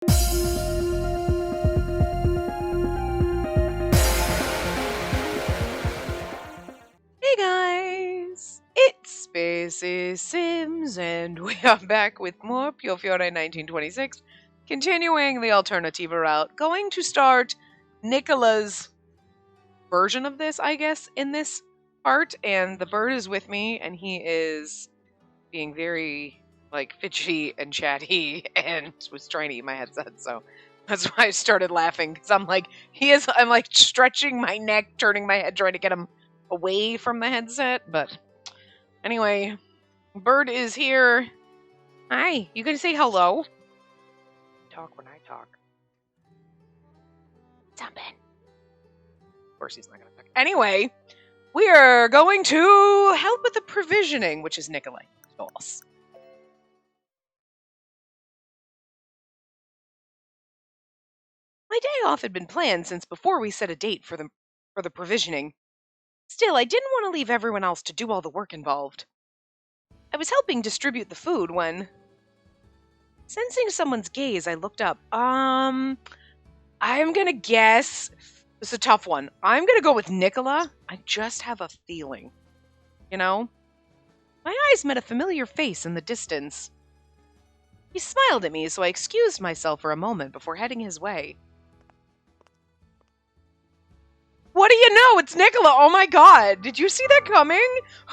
Hey guys, it's Spacey Sims, and we are back with more Piofiore 1926, continuing the Alternativa route, going to start Nicola's version of this, I guess, in this part, and the bird is with me, and he is being very, fidgety and chatty, and was trying to eat my headset, so that's why I started laughing, because I'm stretching my neck, turning my head, trying to get him away from the headset, but anyway, Bird is here. Hi, you gonna say hello? Talk when I talk. Something. Of course he's not gonna talk. Anyway, we are going to help with the provisioning, which is Nikolai. Boss. My day off had been planned since before we set a date for the provisioning. Still, I didn't want to leave everyone else to do all the work involved. I was helping distribute the food when, sensing someone's gaze, I looked up. I'm gonna guess. It's a tough one. I'm gonna go with Nicola. I just have a feeling. You know? My eyes met a familiar face in the distance. He smiled at me, so I excused myself for a moment before heading his way. What do you know? It's Nicola! Oh my god! Did you see that coming?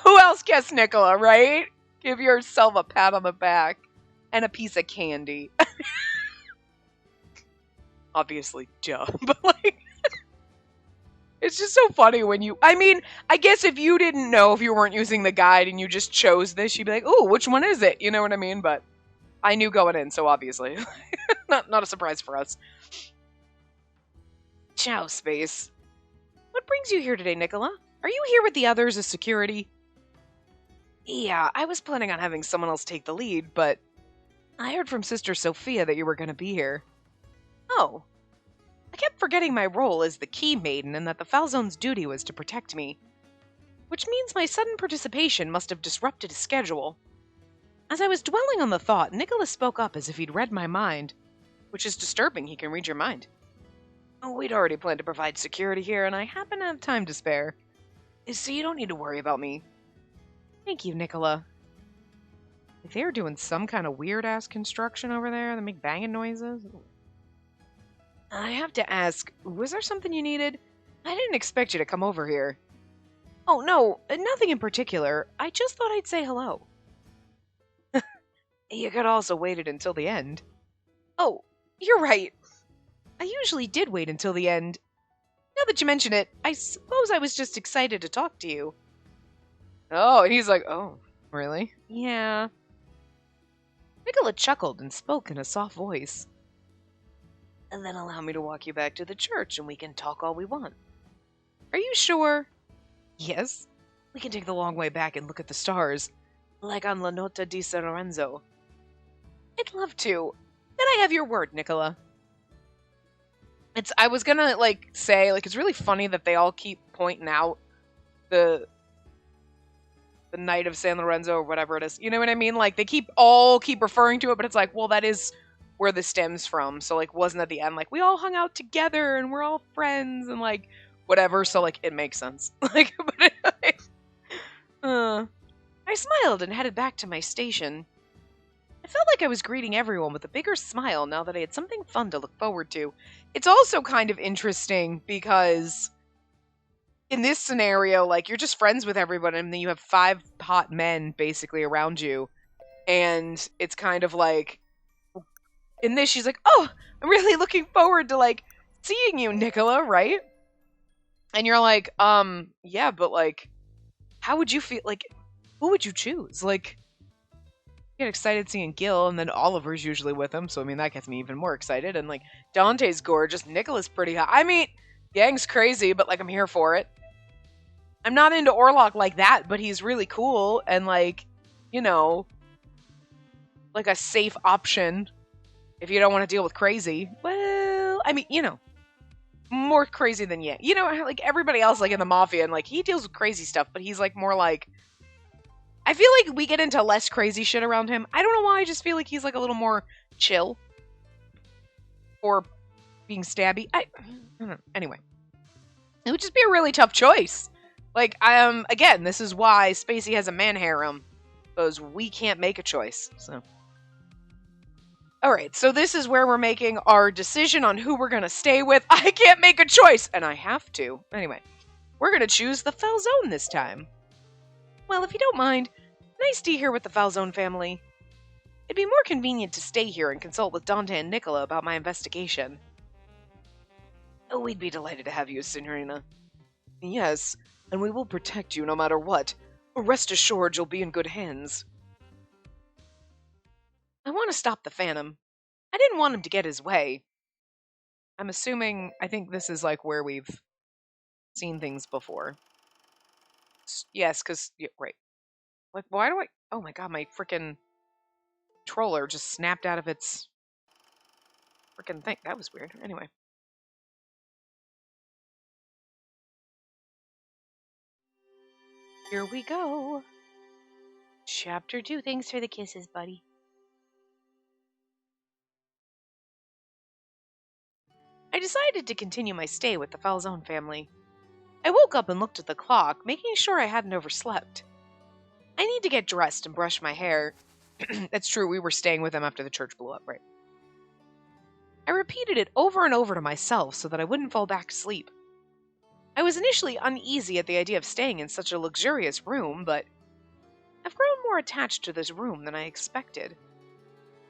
Who else guessed Nicola, right? Give yourself a pat on the back. And a piece of candy. Obviously, duh. But it's just so funny when you... I mean, I guess if you didn't know, if you weren't using the guide and you just chose this, you'd be like, ooh, which one is it? You know what I mean? But I knew going in, so obviously. not a surprise for us. Ciao, Space. What brings you here today, Nicola? Are you here with the others as security? Yeah, I was planning on having someone else take the lead, but I heard from Sister Sophia that you were going to be here. Oh. I kept forgetting my role as the key maiden and that the Falzone's duty was to protect me. Which means my sudden participation must have disrupted his schedule. As I was dwelling on the thought, Nicholas spoke up as if he'd read my mind. Which is disturbing, he can read your mind. Oh, we'd already planned to provide security here, and I happen to have time to spare. So you don't need to worry about me. Thank you, Nicola. If they're doing some kind of weird-ass construction over there that make banging noises... I have to ask, was there something you needed? I didn't expect you to come over here. Oh, no, nothing in particular. I just thought I'd say hello. You could also waited until the end. Oh, you're right. I usually did wait until the end. Now that you mention it, I suppose I was just excited to talk to you. Oh, and he's like, oh, really? Yeah. Nicola chuckled and spoke in a soft voice. And then allow me to walk you back to the church and we can talk all we want. Are you sure? Yes. We can take the long way back and look at the stars, like on La Nota di San Lorenzo. I'd love to. Then I have your word, Nicola. I was gonna, say, it's really funny that they all keep pointing out the night of San Lorenzo or whatever it is. You know what I mean? They keep referring to it, but it's like, well, that is where this stems from. So, wasn't at the end, we all hung out together and we're all friends and, whatever. So, it makes sense. But anyway, I smiled and headed back to my station. I felt like I was greeting everyone with a bigger smile now that I had something fun to look forward to. It's also kind of interesting because in this scenario, you're just friends with everyone and then you have 5 hot men basically around you. And it's kind of in this, she's like, oh, I'm really looking forward to, seeing you, Nicola, right? And you're like, yeah, but, how would you feel, who would you choose? Get excited seeing Gil, and then Oliver's usually with him, so I mean that gets me even more excited. And Dante's gorgeous, Nicola's pretty hot. I mean, Yang's crazy, but I'm here for it. I'm not into Orlok like that, but he's really cool and you know, a safe option if you don't want to deal with crazy. Well, I mean, more crazy than Yang. You know, everybody else in the Mafia, and he deals with crazy stuff, but he's more I feel like we get into less crazy shit around him. I don't know why, I just feel like he's a little more chill. or being stabby. I don't know. Anyway, it would just be a really tough choice. Like, again, this is why Spacey has a man harem, because we can't make a choice. So, all right, so this is where we're making our decision on who we're gonna stay with. I can't make a choice, and I have to. Anyway, we're gonna choose the Falzone this time. Well, if you don't mind, nice tea here with the Falzone family. It'd be more convenient to stay here and consult with Dante and Nicola about my investigation. Oh, we'd be delighted to have you, Signorina. Yes, and we will protect you no matter what. Rest assured you'll be in good hands. I want to stop the Phantom. I didn't want him to get his way. I'm assuming, I think this is like where we've seen things before. Yes, because, yeah, right. Like, why do I... Oh my god, my freaking controller just snapped out of its freaking thing. That was weird. Anyway. Here we go. Chapter 2. Thanks for the kisses, buddy. I decided to continue my stay with the Falzone family. I woke up and looked at the clock, making sure I hadn't overslept. I need to get dressed and brush my hair. That's true, we were staying with them after the church blew up, right? I repeated it over and over to myself so that I wouldn't fall back asleep. I was initially uneasy at the idea of staying in such a luxurious room, but I've grown more attached to this room than I expected.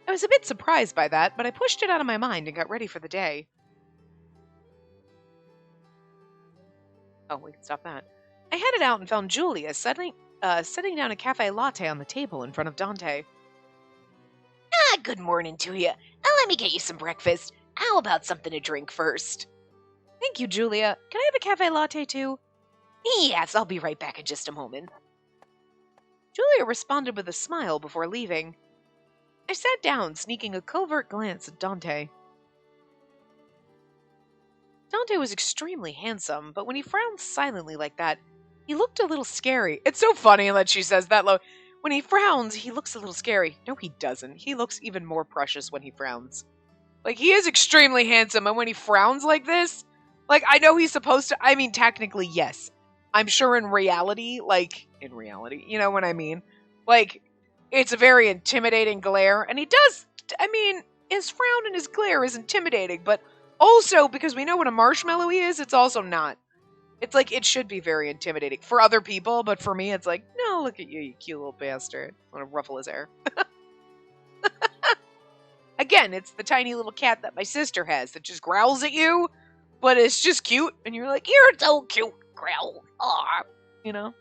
I was a bit surprised by that, but I pushed it out of my mind and got ready for the day. Oh, we can stop that. I headed out and found Julia setting down a cafe latte on the table in front of Dante. Good morning to you. Let me get you some breakfast. How about something to drink first? Thank you, Julia. Can I have a cafe latte too? Yes, I'll be right back in just a moment. Julia responded with a smile before leaving. I sat down, sneaking a covert glance at Dante. Dante was extremely handsome, but when he frowned silently like that, he looked a little scary. It's so funny that she says that low. When he frowns, he looks a little scary. No, he doesn't. He looks even more precious when he frowns. Like, he is extremely handsome, and when he frowns like this, like, I know he's supposed to, I mean, technically, yes. I'm sure in reality, you know what I mean? Like, it's a very intimidating glare, and he does, I mean, his frown and his glare is intimidating, but also, because we know what a marshmallow he is, it's also not. It's like, it should be very intimidating for other people, but for me, it's like, no, look at you, you cute little bastard. I want to ruffle his hair. Again, it's the tiny little cat that my sister has that just growls at you, but it's just cute, and you're like, you're so cute, growl. Aww. You know?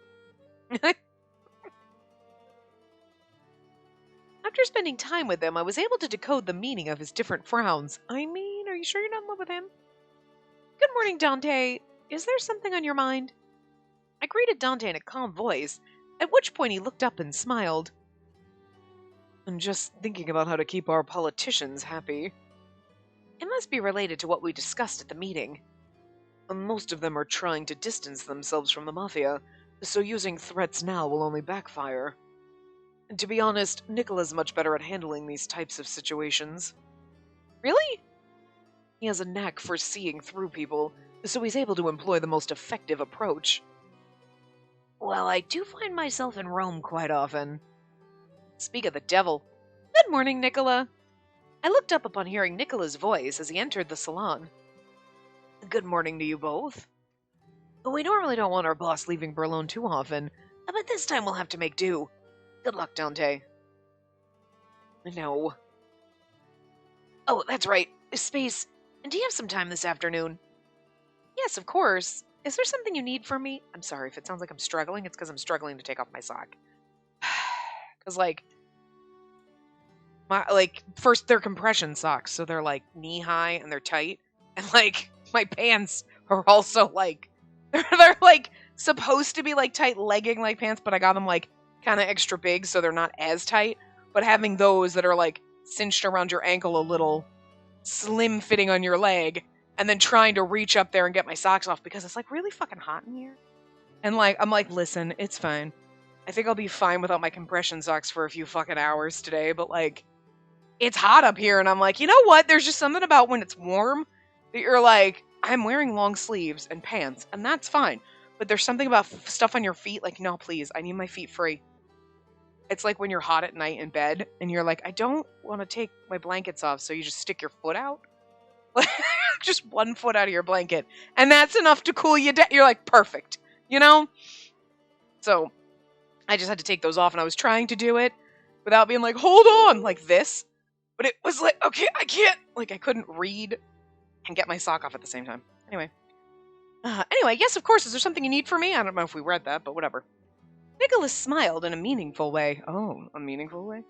After spending time with him, I was able to decode the meaning of his different frowns. I mean, are you sure you're not in love with him? Good morning, Dante. Is there something on your mind? I greeted Dante in a calm voice, at which point he looked up and smiled. I'm just thinking about how to keep our politicians happy. It must be related to what we discussed at the meeting. Most of them are trying to distance themselves from the Mafia, so using threats now will only backfire. And to be honest, Nicola's much better at handling these types of situations. Really? He has a knack for seeing through people, so he's able to employ the most effective approach. Well, I do find myself in Rome quite often. Speak of the devil. Good morning, Nicola. I looked up upon hearing Nicola's voice as he entered the salon. Good morning to you both. We normally don't want our boss leaving Berlin too often, but this time we'll have to make do. Good luck, Dante. No. Oh, that's right. Space, do you have some time this afternoon? Yes, of course. Is there something you need from me? I'm sorry if it sounds like I'm struggling. It's because I'm struggling to take off my sock. Because, first, they're compression socks, so they're, knee-high and they're tight. And, my pants are also, they're supposed to be, tight legging-like pants, but I got them, kind of extra big, so they're not as tight. But having those that are, cinched around your ankle a little, slim fitting on your leg, and then trying to reach up there and get my socks off because it's, really fucking hot in here. And, I'm like, listen, it's fine. I think I'll be fine without my compression socks for a few fucking hours today, but, it's hot up here, and I'm like, you know what? There's just something about when it's warm that you're like, I'm wearing long sleeves and pants, and that's fine. But there's something about stuff on your feet, like, no, please, I need my feet free. It's like when you're hot at night in bed, and you're like, I don't want to take my blankets off, so you just stick your foot out. Just one foot out of your blanket, and that's enough to cool you down. You're like, perfect, you know? So I just had to take those off, and I was trying to do it without being like, hold on, like this. But it was like, okay, I can't. Like, I couldn't read and get my sock off at the same time. Anyway, yes, of course. Is there something you need from me? I don't know if we read that, but whatever. Nicholas smiled in a meaningful way. Oh, a meaningful way?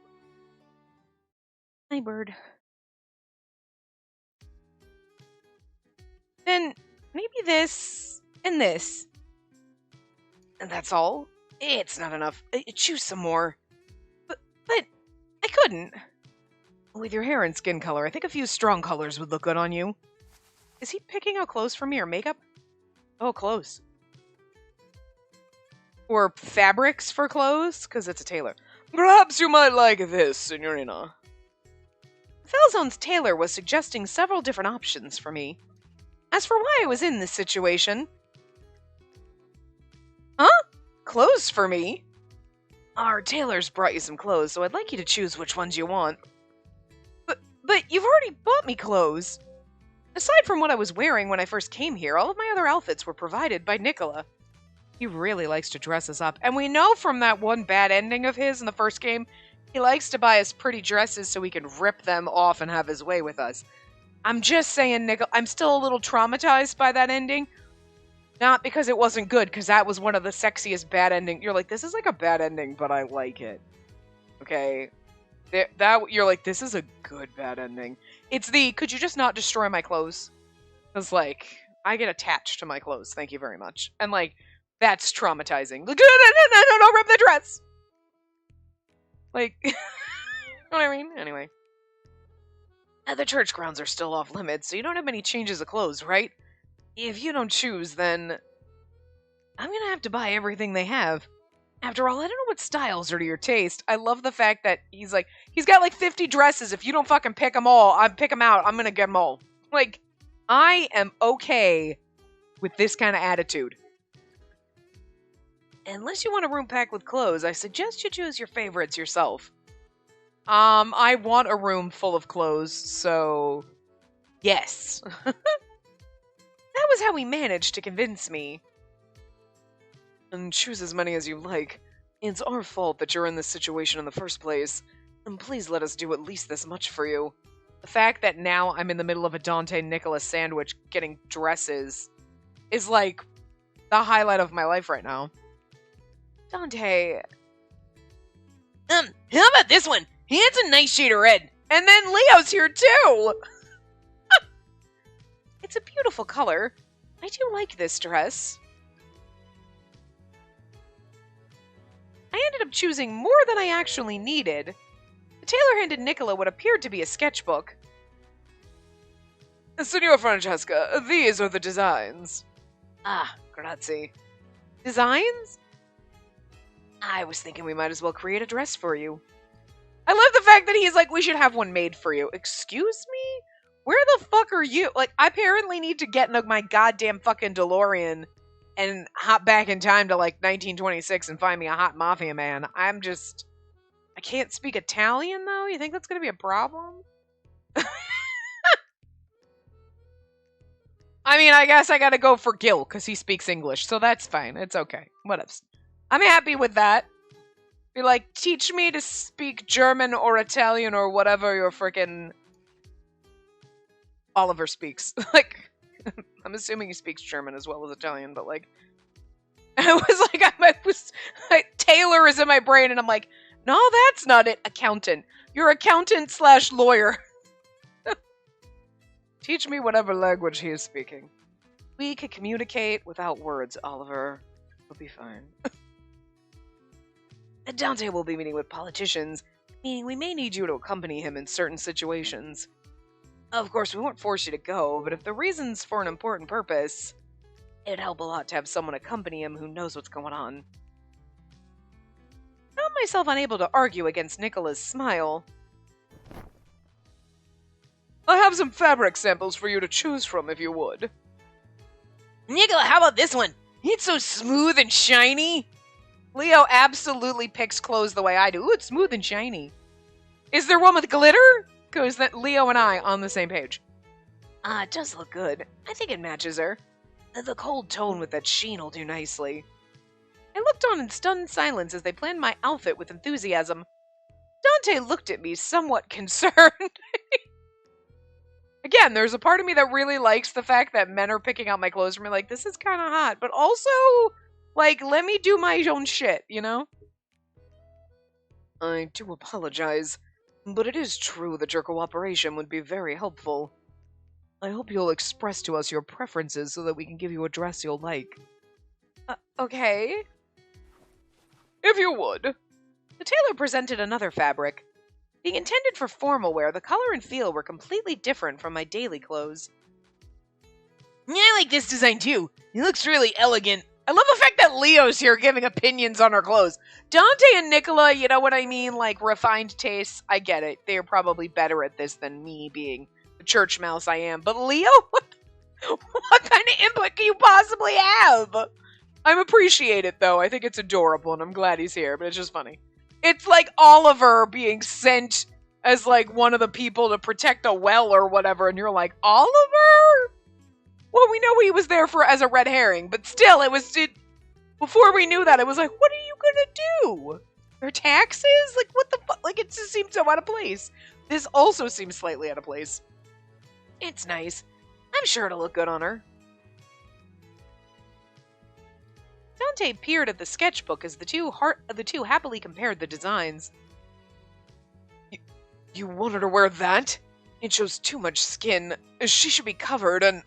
Hi, bird. Then maybe this and this. And that's all? It's not enough. Choose some more. But I couldn't. With your hair and skin color, I think a few strong colors would look good on you. Is he picking out clothes for me or makeup? Oh, clothes. Or fabrics for clothes? Because it's a tailor. Perhaps you might like this, Signorina. Falzone's tailor was suggesting several different options for me. As for why I was in this situation... Huh? Clothes for me? Our tailor's brought you some clothes, so I'd like you to choose which ones you want. But you've already bought me clothes. Aside from what I was wearing when I first came here, all of my other outfits were provided by Nicola. He really likes to dress us up, and we know from that one bad ending of his in the first game, he likes to buy us pretty dresses so he can rip them off and have his way with us. I'm just saying, Nicola, I'm still a little traumatized by that ending. Not because it wasn't good, because that was one of the sexiest bad endings. You're like, this is like a bad ending, but I like it. Okay? You're like, this is a good bad ending. It's the, could you just not destroy my clothes? Because, like, I get attached to my clothes, thank you very much. And, like, that's traumatizing. Like, no, don't rip the dress! Like, you know what I mean? Anyway. The church grounds are still off limits, so you don't have many changes of clothes, right? If you don't choose, then I'm gonna have to buy everything they have. After all, I don't know what styles are to your taste. I love the fact that he's got like 50 dresses. If you don't fucking pick them all, I pick them out. I'm gonna get them all. Like, I am okay with this kind of attitude. Unless you want a room packed with clothes, I suggest you choose your favorites yourself. I want a room full of clothes, so yes. That was how he managed to convince me. And choose as many as you like. It's our fault that you're in this situation in the first place, and please let us do at least this much for you. The fact that now I'm in the middle of a Dante Nicholas sandwich getting dresses is like the highlight of my life right now. Dante... how about this one? He has a nice shade of red. And then Leo's here too! It's a beautiful color. I do like this dress. I ended up choosing more than I actually needed. The tailor handed Nicola what appeared to be a sketchbook. Signor Francesca, these are the designs. Ah, grazie. Designs? I was thinking we might as well create a dress for you. I love the fact that he's like, we should have one made for you. Excuse me? Where the fuck are you? Like, I apparently need to get in my goddamn fucking DeLorean and hop back in time to, like, 1926 and find me a hot mafia man. I can't speak Italian, though? You think that's gonna be a problem? I mean, I guess I gotta go for Gil, because he speaks English, so that's fine. It's okay. Whatever. I'm happy with that. Be like, teach me to speak German or Italian or whatever your frickin' Oliver speaks. Like, I'm assuming he speaks German as well as Italian, but like, I was like, Taylor is in my brain, and I'm like, no, that's not it. Accountant. You're accountant / lawyer. Teach me whatever language he is speaking. We can communicate without words, Oliver. We'll be fine. Dante will be meeting with politicians, meaning we may need you to accompany him in certain situations. Of course, we won't force you to go, but if the reason's for an important purpose, it'd help a lot to have someone accompany him who knows what's going on. I found myself unable to argue against Nicola's smile. I have some fabric samples for you to choose from if you would. Nicola, how about this one? It's so smooth and shiny. Leo absolutely picks clothes the way I do. Ooh, it's smooth and shiny. Is there one with glitter? Because that Leo and I on the same page. It does look good. I think it matches her. The cold tone with that sheen will do nicely. I looked on in stunned silence as they planned my outfit with enthusiasm. Dante looked at me somewhat concerned. Again, there's a part of me that really likes the fact that men are picking out my clothes for me, like, this is kind of hot, but also, like, let me do my own shit, you know? I do apologize, but it is true that your cooperation would be very helpful. I hope you'll express to us your preferences so that we can give you a dress you'll like. Okay. If you would. The tailor presented another fabric. Being intended for formal wear, the color and feel were completely different from my daily clothes. Yeah, I like this design too. It looks really elegant. I love the fact that Leo's here giving opinions on our clothes. Dante and Nicola, you know what I mean? Like, refined tastes. I get it. They're probably better at this than me being the church mouse I am. But Leo? What kind of input can you possibly have? I appreciate it, though. I think it's adorable, and I'm glad he's here, but it's just funny. It's like Oliver being sent as, like, one of the people to protect a well or whatever, and you're like, Oliver? Well, we know he was there for as a red herring, but still, before we knew that, it was like, what are you gonna do? Their taxes? Like, what the fuck? Like, it just seems so out of place. This also seems slightly out of place. It's nice. I'm sure it'll look good on her. Dante peered at the sketchbook as the two happily compared the designs. You wanted her to wear that? It shows too much skin. She should be covered, and...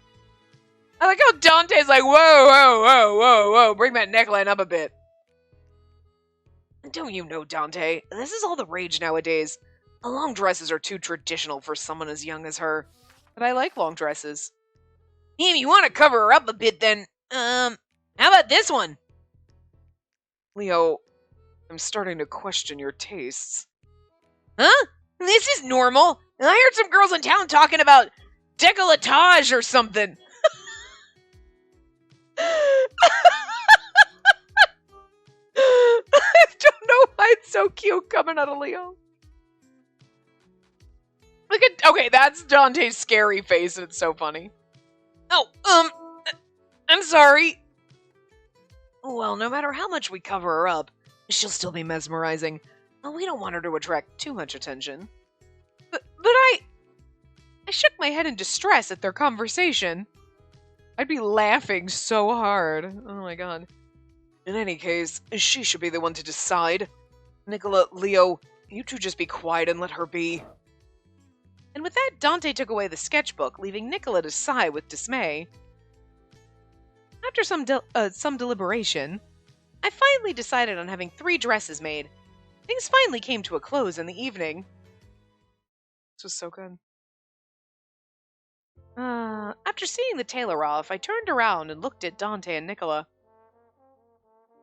I like how Dante's like, whoa, whoa, whoa, whoa, whoa, bring that neckline up a bit. Don't you know, Dante, this is all the rage nowadays. Long dresses are too traditional for someone as young as her. But I like long dresses. If you want to cover her up a bit, then, how about this one? Leo, I'm starting to question your tastes. Huh? This is normal. I heard some girls in town talking about décolletage or something. I don't know why it's so cute coming out of Leo. Look at, okay, that's Dante's scary face, and it's so funny. Oh, I'm sorry. Well, no matter how much we cover her up, she'll still be mesmerizing. Well, we don't want her to attract too much attention. But I shook my head in distress at their conversation. I'd be laughing so hard. Oh my god. In any case, she should be the one to decide. Nicola, Leo, you two just be quiet and let her be. And with that, Dante took away the sketchbook, leaving Nicola to sigh with dismay. After some deliberation, I finally decided on having 3 dresses made. Things finally came to a close in the evening. This was so good. After seeing the tailor off, I turned around and looked at Dante and Nicola.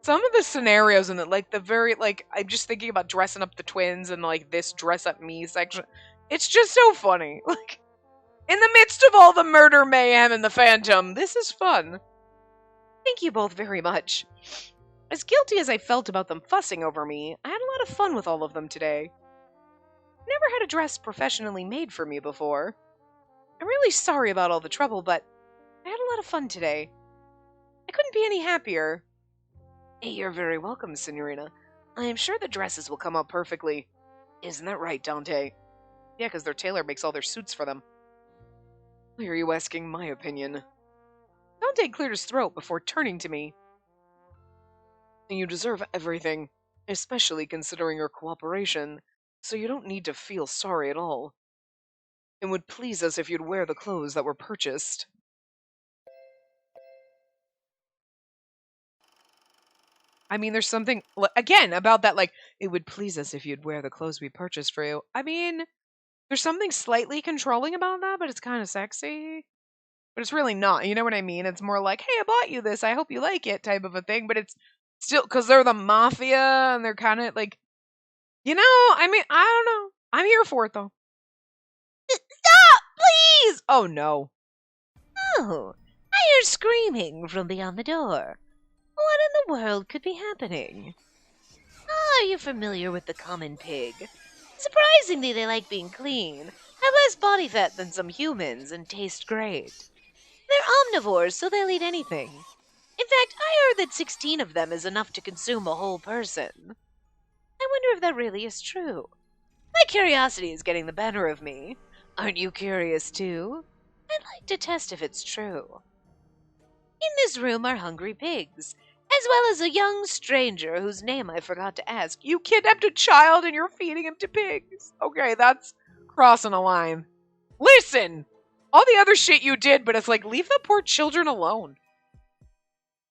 Some of the scenarios in it, like the very, like, I'm just thinking about dressing up the twins and, like, this dress up me section. It's just so funny. Like, in the midst of all the murder, mayhem, and the phantom, this is fun. Thank you both very much. As guilty as I felt about them fussing over me, I had a lot of fun with all of them today. Never had a dress professionally made for me before. I'm really sorry about all the trouble, but I had a lot of fun today. I couldn't be any happier. Hey, you're very welcome, Signorina. I am sure the dresses will come out perfectly. Isn't that right, Dante? Yeah, because their tailor makes all their suits for them. Why are you asking my opinion? Dante cleared his throat before turning to me. You deserve everything, especially considering your cooperation, so you don't need to feel sorry at all. It would please us if you'd wear the clothes that were purchased. I mean, there's something, again, about that, like, it would please us if you'd wear the clothes we purchased for you. I mean, there's something slightly controlling about that, but it's kind of sexy. But it's really not, you know what I mean? It's more like, hey, I bought you this, I hope you like it, type of a thing. But it's still, because they're the mafia, and they're kind of, like, you know, I mean, I don't know. I'm here for it, though. Stop! Oh no. Oh, I hear screaming from beyond the door. What in the world could be happening? Are you familiar with the common pig? Surprisingly, they like being clean, have less body fat than some humans, and taste great. They're omnivores, so they'll eat anything. In fact, I heard that 16 of them is enough to consume a whole person. I wonder if that really is true. My curiosity is getting the better of me. Aren't you curious too? I'd like to test if it's true. In this room are hungry pigs, as well as a young stranger whose name I forgot to ask. You kidnapped a child and you're feeding him to pigs. Okay, that's crossing a line. Listen! All the other shit you did, but it's like, leave the poor children alone.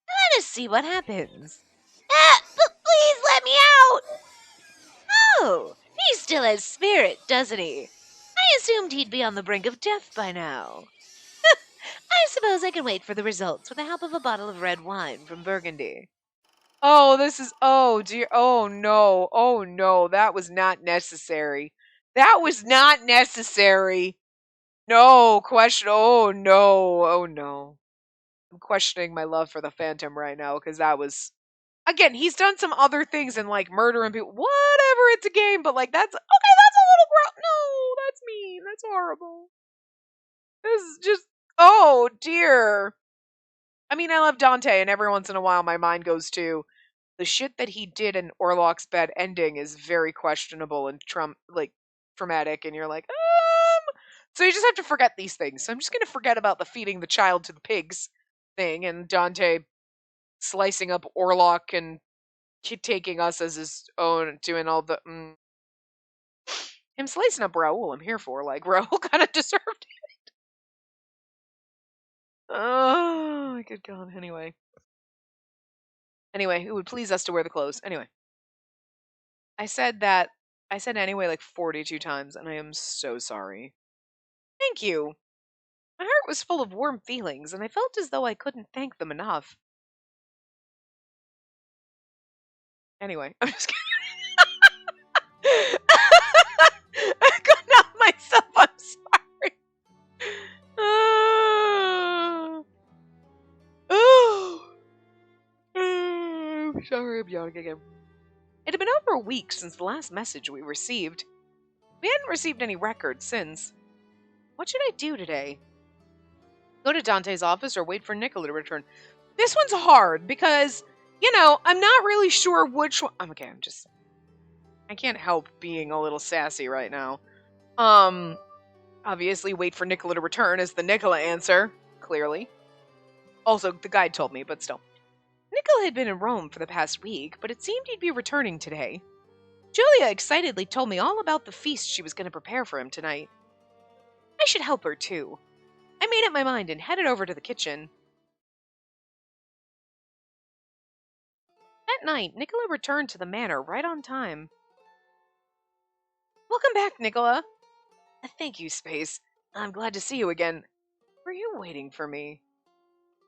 Let us see what happens. Please let me out! Oh, he still has spirit, doesn't he? I assumed he'd be on the brink of death by now. I suppose I can wait for the results with the help of a bottle of red wine from Burgundy. Oh, this is, oh dear, oh no, that was not necessary. That was not necessary. No, oh no. I'm questioning my love for the Phantom right now, because that was, again, he's done some other things and like murdering people, whatever, it's a game, but like, that's, okay, that's a little gross, no, that's mean, that's horrible. This is just, oh dear. I mean, I love Dante, and every once in a while my mind goes to, the shit that he did in Orlok's bad ending is very questionable and traumatic, and you're like, so you just have to forget these things. So I'm just gonna forget about the feeding the child to the pigs thing, and Dante slicing up Orlok and taking us as his own, doing all the him slicing up Raoul. I'm here for, like, Raoul kind of deserved it. Oh, good God. Anyway, it would please us to wear the clothes. Anyway. I said anyway like 42 times, and I am so sorry. Thank you. My heart was full of warm feelings, and I felt as though I couldn't thank them enough. Anyway, I'm just kidding. I couldn't help myself. I'm sorry. I'm sorry, I'm yawning again. It had been over a week since the last message we received. We hadn't received any records since. What should I do today? Go to Dante's office or wait for Nicola to return? This one's hard because, I'm not really sure which one. Okay, I can't help being a little sassy right now. Obviously wait for Nicola to return is the Nicola answer, clearly. Also, the guide told me, but still. Nicola had been in Rome for the past week, but it seemed he'd be returning today. Julia excitedly told me all about the feast she was going to prepare for him tonight. I should help her, too. I made up my mind and headed over to the kitchen. That night, Nicola returned to the manor right on time. Welcome back, Nicola. Thank you, Space. I'm glad to see you again. Were you waiting for me?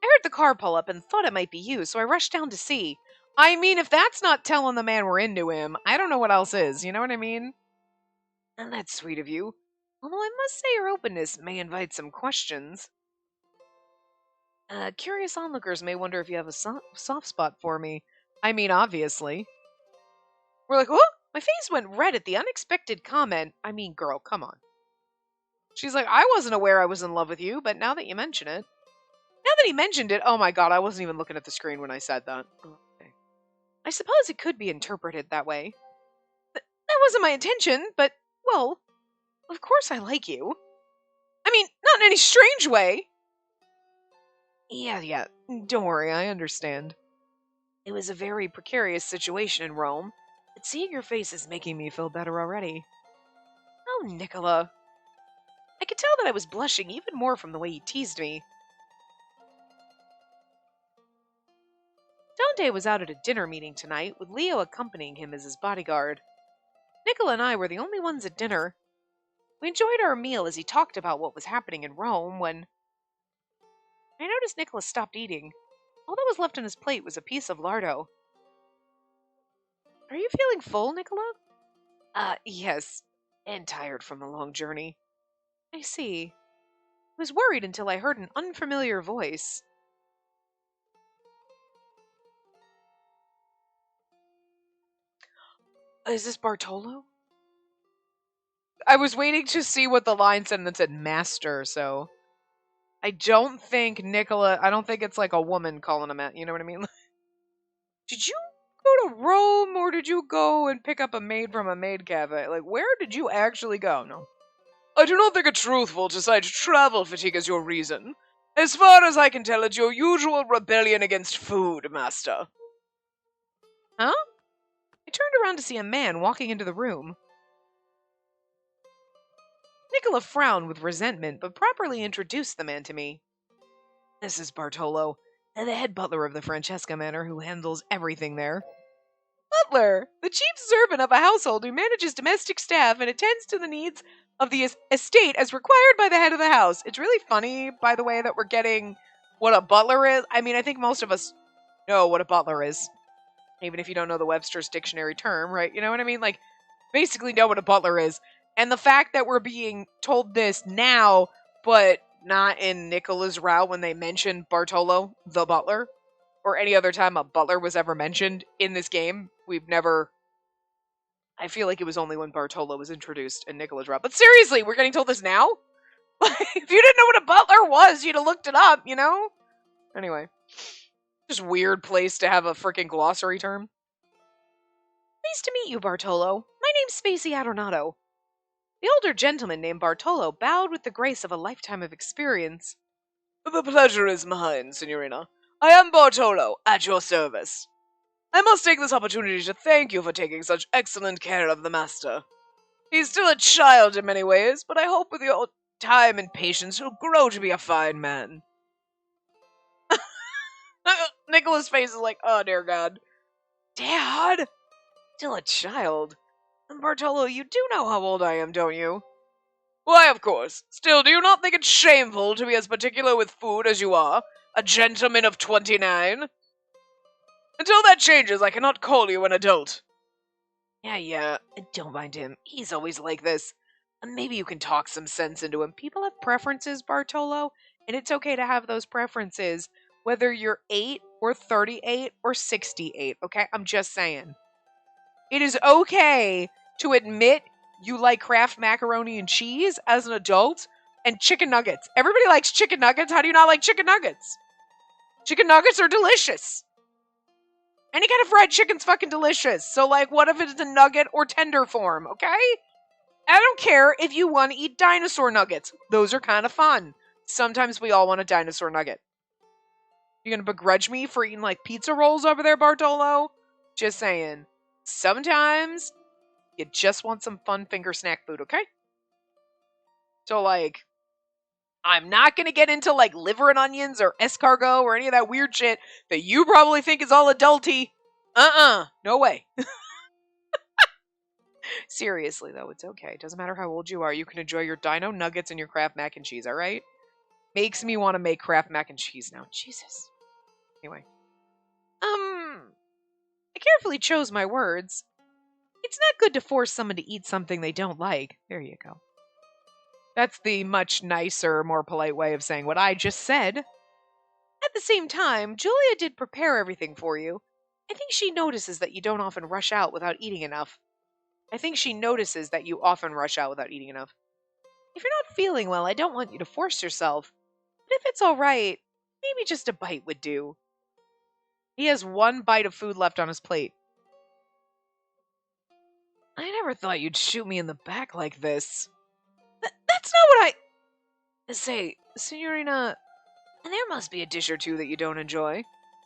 I heard the car pull up and thought it might be you, so I rushed down to see. I mean, if that's not telling the man we're into him, I don't know what else is, you know what I mean? And that's sweet of you. Although I must say your openness may invite some questions. Curious onlookers may wonder if you have a soft spot for me. I mean, obviously. We're like, what? My face went red at the unexpected comment. I mean, girl, come on. She's like, I wasn't aware I was in love with you, but now that you mention it. Now that he mentioned it, oh my god, I wasn't even looking at the screen when I said that. Okay. I suppose it could be interpreted that way. That wasn't my intention, but, well, of course I like you. I mean, not in any strange way. Yeah, don't worry, I understand. It was a very precarious situation in Rome, but seeing your face is making me feel better already. Oh, Nicola. I could tell that I was blushing even more from the way he teased me. Dante was out at a dinner meeting tonight, with Leo accompanying him as his bodyguard. Nicola and I were the only ones at dinner. We enjoyed our meal as he talked about what was happening in Rome when I noticed Nicola stopped eating. All that was left on his plate was a piece of lardo. Are you feeling full, Nicola? Yes, and tired from the long journey. I see. was worried until I heard an unfamiliar voice. Is this Bartolo? I was waiting to see what the line said, and it said master, so I don't think I don't think it's like a woman calling him you know what I mean? Did you go to Rome, or did you go and pick up a maid from a maid cafe? Like, where did you actually go? No. I do not think it truthful to cite travel fatigue as your reason. As far as I can tell, it's your usual rebellion against food, master. Huh? I turned around to see a man walking into the room. Nicola frowned with resentment, but properly introduced the man to me. This is Bartolo, the head butler of the Francesca Manor, who handles everything there. Butler, the chief servant of a household who manages domestic staff and attends to the needs of the estate as required by the head of the house. It's really funny, by the way, that we're getting what a butler is. I mean, I think most of us know what a butler is, even if you don't know the Webster's dictionary term, right? You know what I mean? Like, basically know what a butler is. And the fact that we're being told this now, but not in Nicola's route when they mentioned Bartolo, the butler, or any other time a butler was ever mentioned in this game. We've never... I feel like it was only when Bartolo was introduced in Nicola's route. But seriously, we're getting told this now? Like, if you didn't know what a butler was, you'd have looked it up, you know? Anyway. Just weird place to have a freaking glossary term. Nice to meet you, Bartolo. My name's Spacey Adornato. The older gentleman named Bartolo bowed with the grace of a lifetime of experience. The pleasure is mine, Signorina. I am Bartolo, at your service. I must take this opportunity to thank you for taking such excellent care of the master. He's still a child in many ways, but I hope with your time and patience he'll grow to be a fine man. Nicola's face is like, oh dear God. Dad? Still a child? And Bartolo, you do know how old I am, don't you? Why, of course. Still, do you not think it's shameful to be as particular with food as you are? A gentleman of 29? Until that changes, I cannot call you an adult. Yeah, don't mind him. He's always like this. Maybe you can talk some sense into him. People have preferences, Bartolo, and it's okay to have those preferences, whether you're 8 or 38 or 68, okay? I'm just saying. It is okay to admit you like Kraft macaroni and cheese as an adult and chicken nuggets. Everybody likes chicken nuggets. How do you not like chicken nuggets? Chicken nuggets are delicious. Any kind of fried chicken's fucking delicious. So, like, what if it's a nugget or tender form, okay? I don't care if you want to eat dinosaur nuggets. Those are kind of fun. Sometimes we all want a dinosaur nugget. You gonna begrudge me for eating, like, pizza rolls over there, Bartolo? Just saying. Sometimes you just want some fun finger snack food, okay? So, like, I'm not gonna get into, like, liver and onions or escargot or any of that weird shit that you probably think is all adulty. No way. Seriously, though, it's okay. It doesn't matter how old you are. You can enjoy your dino nuggets and your Kraft mac and cheese, alright? Makes me want to make Kraft mac and cheese now. Jesus. Anyway. I carefully chose my words. It's not good to force someone to eat something they don't like. There you go. That's the much nicer, more polite way of saying what I just said. At the same time, Julia did prepare everything for you. I think she notices that you don't often rush out without eating enough. If you're not feeling well, I don't want you to force yourself. But if it's alright, maybe just a bite would do. He has one bite of food left on his plate. I never thought you'd shoot me in the back like this. That's not what I... Say, Signorina, there must be a dish or two that you don't enjoy.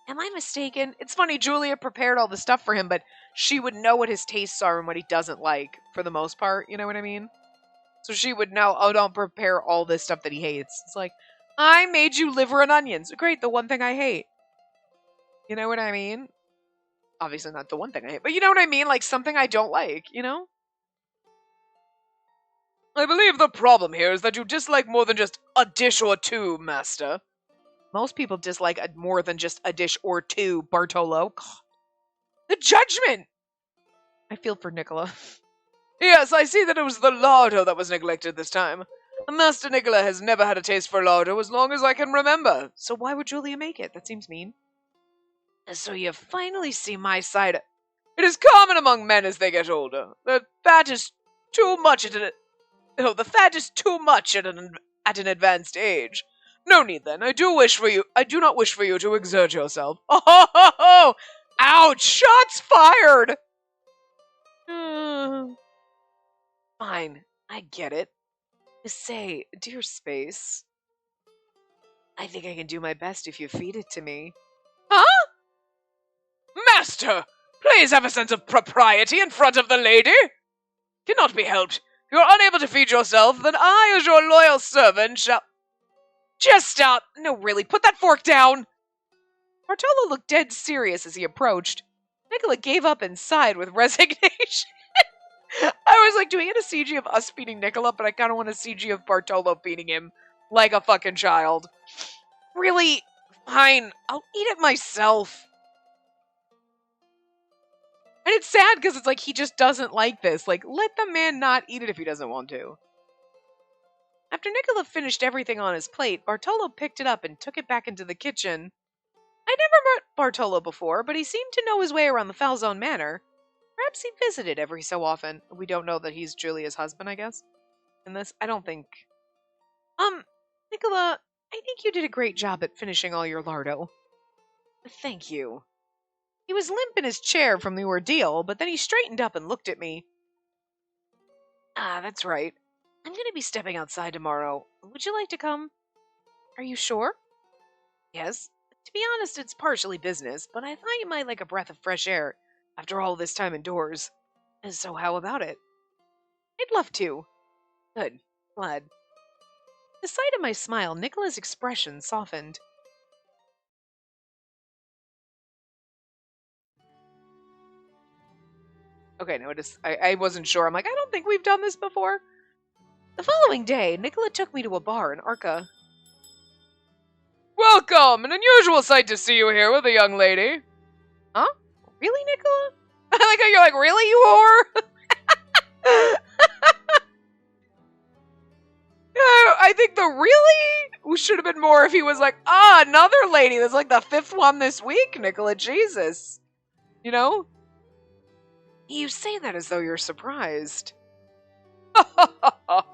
Am I mistaken? It's funny, Julia prepared all the stuff for him, but she would know what his tastes are and what he doesn't like, for the most part, you know what I mean? So she would know, oh, don't prepare all this stuff that he hates. It's like, I made you liver and onions. Great, the one thing I hate. You know what I mean? Obviously not the one thing I hate, but you know what I mean? Like, something I don't like, you know? I believe the problem here is that you dislike more than just a dish or two, master. Most people dislike more than just a dish or two, Bartolo. God. The judgment! I feel for Nicola. Yes, I see that it was the lardo that was neglected this time. Master Nicola has never had a taste for lardo as long as I can remember. So why would Julia make it? That seems mean. So you finally see my side. It is common among men as they get older. The fat is too much at an advanced age. No need then. I do not wish for you to exert yourself. Oh ho ho ho! Ouch! Shots fired! Fine, I get it. Say, dear Space, I think I can do my best if you feed it to me. Huh? Master! Please have a sense of propriety in front of the lady! Cannot be helped. If you are unable to feed yourself, then I, as your loyal servant, shall... Just stop! No, really, put that fork down! Bartolo looked dead serious as he approached. Nicola gave up and sighed with resignation. I was like, do we get a CG of us feeding Nicola? But I kind of want a CG of Bartolo feeding him like a fucking child. Really? Fine. I'll eat it myself. And it's sad because it's like he just doesn't like this. Like, let the man not eat it if he doesn't want to. After Nicola finished everything on his plate, Bartolo picked it up and took it back into the kitchen. I'd never met Bartolo before, but he seemed to know his way around the Falzone Manor. Perhaps he visited every so often. We don't know that he's Julia's husband, I guess. In this, I don't think. Nicola, I think you did a great job at finishing all your lardo. Thank you. He was limp in his chair from the ordeal, but then he straightened up and looked at me. That's right. I'm going to be stepping outside tomorrow. Would you like to come? Are you sure? Yes. To be honest, it's partially business, but I thought you might like a breath of fresh air after all this time indoors. So how about it? I'd love to. Good. Glad. The sight of my smile, Nicola's expression softened. Okay, no, I wasn't sure. I'm like, I don't think we've done this before. The following day, Nicola took me to a bar in Arca. Welcome! An unusual sight to see you here with a young lady. Huh? Really, Nicola? I like how you're like, really, you whore? I think the really should have been more if he was like, another lady. That's like the 5th one this week, Nicola. Jesus. You know? You say that as though you're surprised.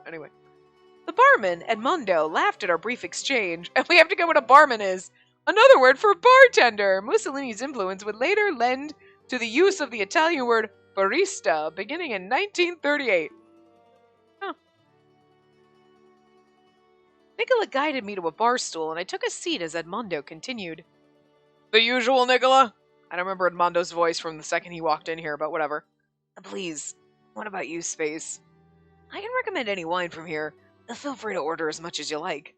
Anyway. The barman, Edmondo, laughed at our brief exchange, and we have to go what a barman is. Another word for bartender. Mussolini's influence would later lend to the use of the Italian word barista, beginning in 1938. Huh. Nicola guided me to a bar stool, and I took a seat as Edmondo continued. The usual, Nicola? I don't remember Edmondo's voice from the second he walked in here, but whatever. Please, what about you, Space? I can recommend any wine from here. Feel free to order as much as you like.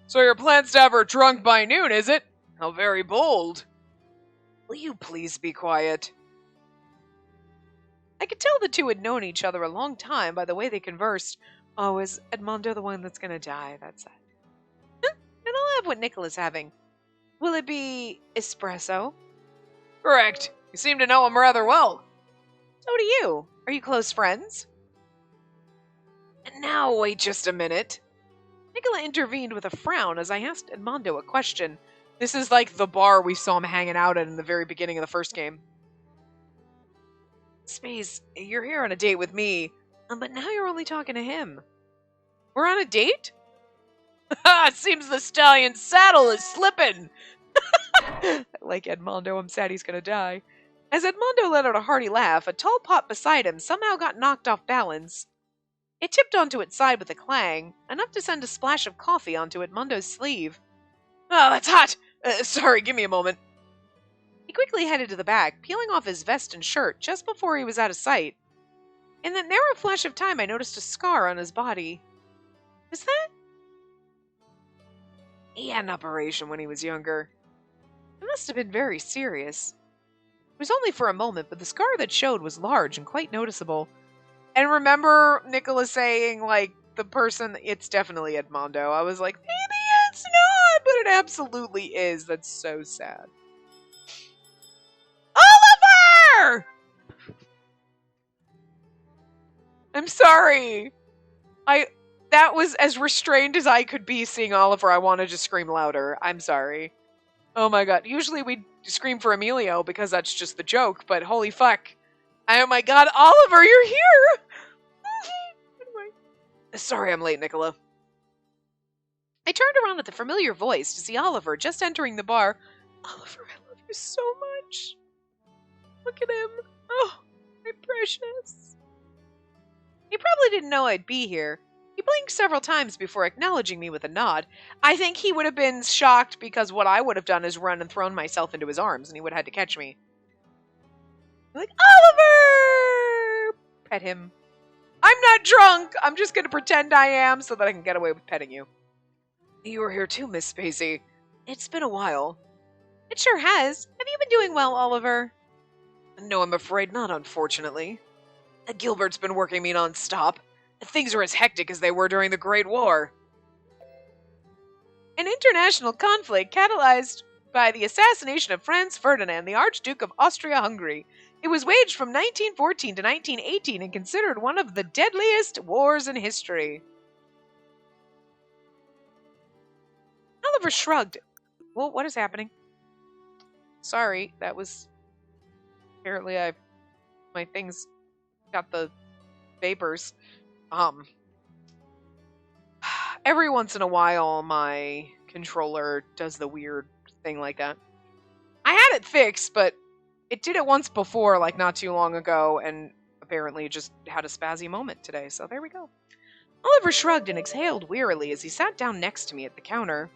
So your plan's to have her drunk by noon, is it? How very bold. Will you please be quiet? I could tell the two had known each other a long time by the way they conversed. Oh, is Edmondo the one that's gonna die? That's sad. And I'll have what Nicola's having. Will it be espresso? Correct. You seem to know him rather well. So do you. Are you close friends? And now, wait just a minute. Nicola intervened with a frown as I asked Edmondo a question. This is like the bar we saw him hanging out at in the very beginning of the first game. Space, you're here on a date with me, but now you're only talking to him. We're on a date? Seems the stallion's saddle is slipping. Like Edmondo, I'm sad he's gonna die. As Edmondo let out a hearty laugh, a tall pot beside him somehow got knocked off balance. It tipped onto its side with a clang, enough to send a splash of coffee onto Edmondo's sleeve. Oh, that's hot! Sorry, give me a moment. He quickly headed to the back, peeling off his vest and shirt just before he was out of sight. In that narrow flash of time, I noticed a scar on his body. Was that? He had an operation when he was younger. It must have been very serious. It was only for a moment, but the scar that showed was large and quite noticeable. And remember Nicola saying, like, the person, it's definitely Edmondo. I was like, maybe it's not, but it absolutely is. That's so sad. Oliver! I'm sorry. That was as restrained as I could be seeing Oliver. I wanted to scream louder. I'm sorry. Oh my god. Usually we scream for Emilio because that's just the joke, but holy fuck. Oh my god, Oliver, you're here! Sorry I'm late, Nicola. I turned around at the familiar voice to see Oliver just entering the bar. Oliver, I love you so much. Look at him. Oh, my precious. He probably didn't know I'd be here. He blinked several times before acknowledging me with a nod. I think he would have been shocked because what I would have done is run and thrown myself into his arms and he would have had to catch me. Like, Oliver! Pet him. I'm not drunk! I'm just gonna pretend I am so that I can get away with petting you. You were here too, Miss Spacey. It's been a while. It sure has. Have you been doing well, Oliver? No, I'm afraid not, unfortunately. Gilbert's been working me non-stop. Things are as hectic as they were during the Great War. An international conflict catalyzed by the assassination of Franz Ferdinand, the Archduke of Austria-Hungary. It was waged from 1914 to 1918 and considered one of the deadliest wars in history. Oliver shrugged. Well, what is happening? Sorry, that was... Apparently my things got the vapors. Every once in a while, my controller does the weird thing like that. I had it fixed, but it did it once before, like not too long ago, and apparently it just had a spazzy moment today, so there we go. Oliver shrugged and exhaled wearily as he sat down next to me at the counter.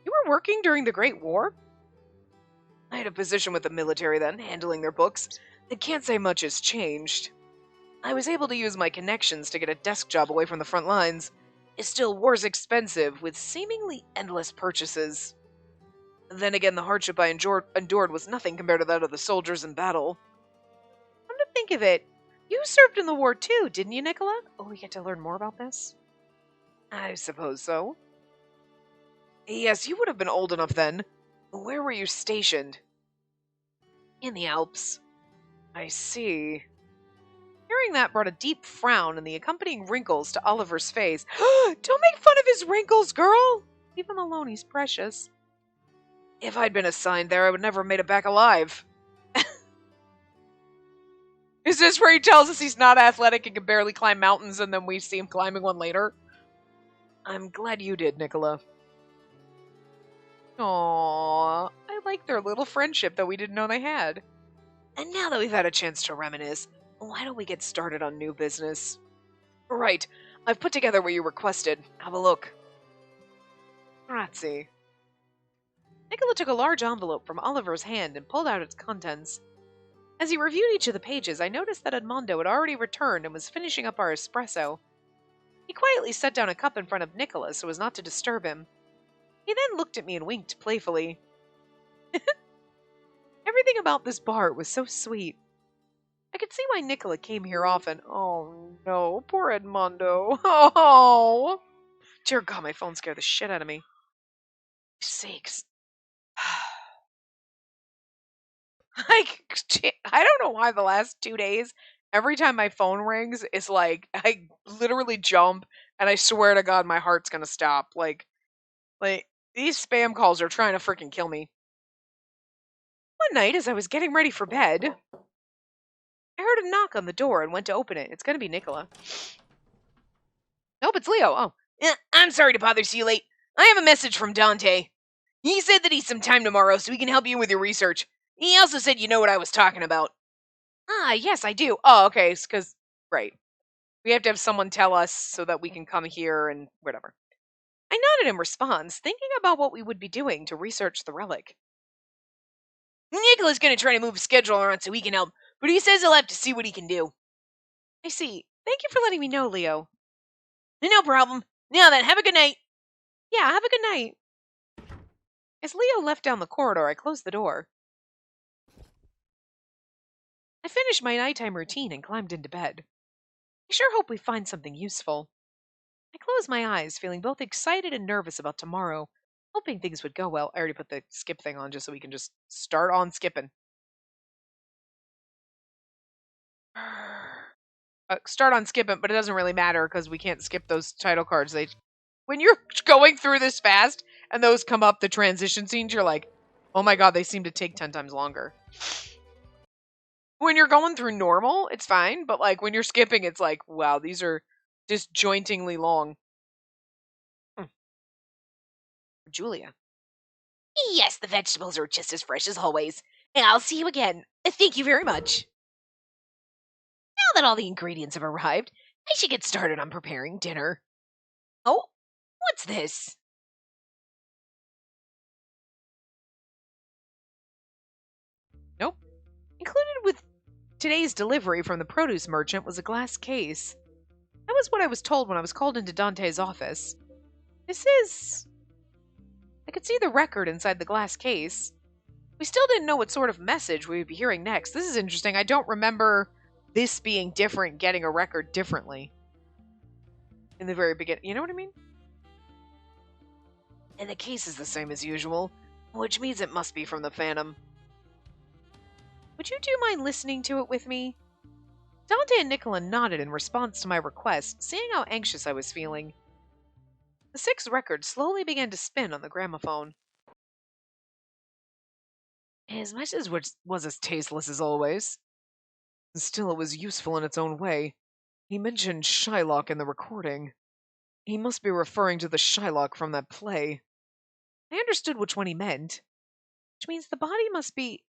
You were working during the Great War? I had a position with the military then, handling their books. I can't say much has changed. I was able to use my connections to get a desk job away from the front lines. It still war's expensive, with seemingly endless purchases. Then again, the hardship I endured was nothing compared to that of the soldiers in battle. Come to think of it, you served in the war too, didn't you, Nicola? Oh, we get to learn more about this? I suppose so. Yes, you would have been old enough then. Where were you stationed? In the Alps. I see. Hearing that brought a deep frown and the accompanying wrinkles to Oliver's face. Don't make fun of his wrinkles, girl! Leave him alone, he's precious. If I'd been assigned there, I would never have made it back alive. Is this where he tells us he's not athletic and can barely climb mountains, and then we see him climbing one later? I'm glad you did, Nicola. Aww, I like their little friendship that we didn't know they had. And now that we've had a chance to reminisce, why don't we get started on new business? Right, I've put together what you requested. Have a look. Grazie. Nicola took a large envelope from Oliver's hand and pulled out its contents. As he reviewed each of the pages, I noticed that Edmondo had already returned and was finishing up our espresso. He quietly set down a cup in front of Nicola so as not to disturb him. He then looked at me and winked playfully. Everything about this bar was so sweet. I could see why Nicola came here often. Oh no, poor Edmondo. Oh! Dear God, my phone scared the shit out of me. Sakes. Like, I don't know why the last 2 days, every time my phone rings, it's like, I literally jump, and I swear to God, my heart's gonna stop. Like, these spam calls are trying to freaking kill me. One night, as I was getting ready for bed, I heard a knock on the door and went to open it. It's gonna be Nicola. Nope, it's Leo. Oh. I'm sorry to bother you late. I have a message from Dante. He said that he's some time tomorrow so he can help you with your research. He also said you know what I was talking about. Ah, yes, I do. Oh, okay, because, right. We have to have someone tell us so that we can come here and whatever. I nodded in response, thinking about what we would be doing to research the relic. Nicola's going to try to move his schedule around so he can help, but he says he'll have to see what he can do. I see. Thank you for letting me know, Leo. No problem. Now then, have a good night. Yeah, have a good night. As Leo left down the corridor, I closed the door. I finished my nighttime routine and climbed into bed. I sure hope we find something useful. I closed my eyes, feeling both excited and nervous about tomorrow, hoping things would go well. I already put the skip thing on just so we can just start on skipping. start on skip it, but it doesn't really matter because we can't skip those title cards. When you're going through this fast and those come up, the transition scenes, you're like, oh my god, they seem to take 10 times longer. When you're going through normal, it's fine, but like when you're skipping, it's like, wow, these are disjointingly long. Julia. Yes, the vegetables are just as fresh as always. And I'll see you again. Thank you very much. Now that all the ingredients have arrived, I should get started on preparing dinner. Oh, what's this? Nope. Included with today's delivery from the produce merchant was a glass case. That was what I was told when I was called into Dante's office. I could see the record inside the glass case. We still didn't know what sort of message we would be hearing next. This is interesting. I don't remember this being different, getting a record differently. In the very beginning. You know what I mean? And the case is the same as usual, which means it must be from the Phantom. Would you do mind listening to it with me? Dante and Nicola nodded in response to my request, seeing how anxious I was feeling. The 6th record slowly began to spin on the gramophone. His message was as tasteless as always. Still, it was useful in its own way. He mentioned Shylock in the recording. He must be referring to the Shylock from that play. I understood which one he meant, which means the body must be...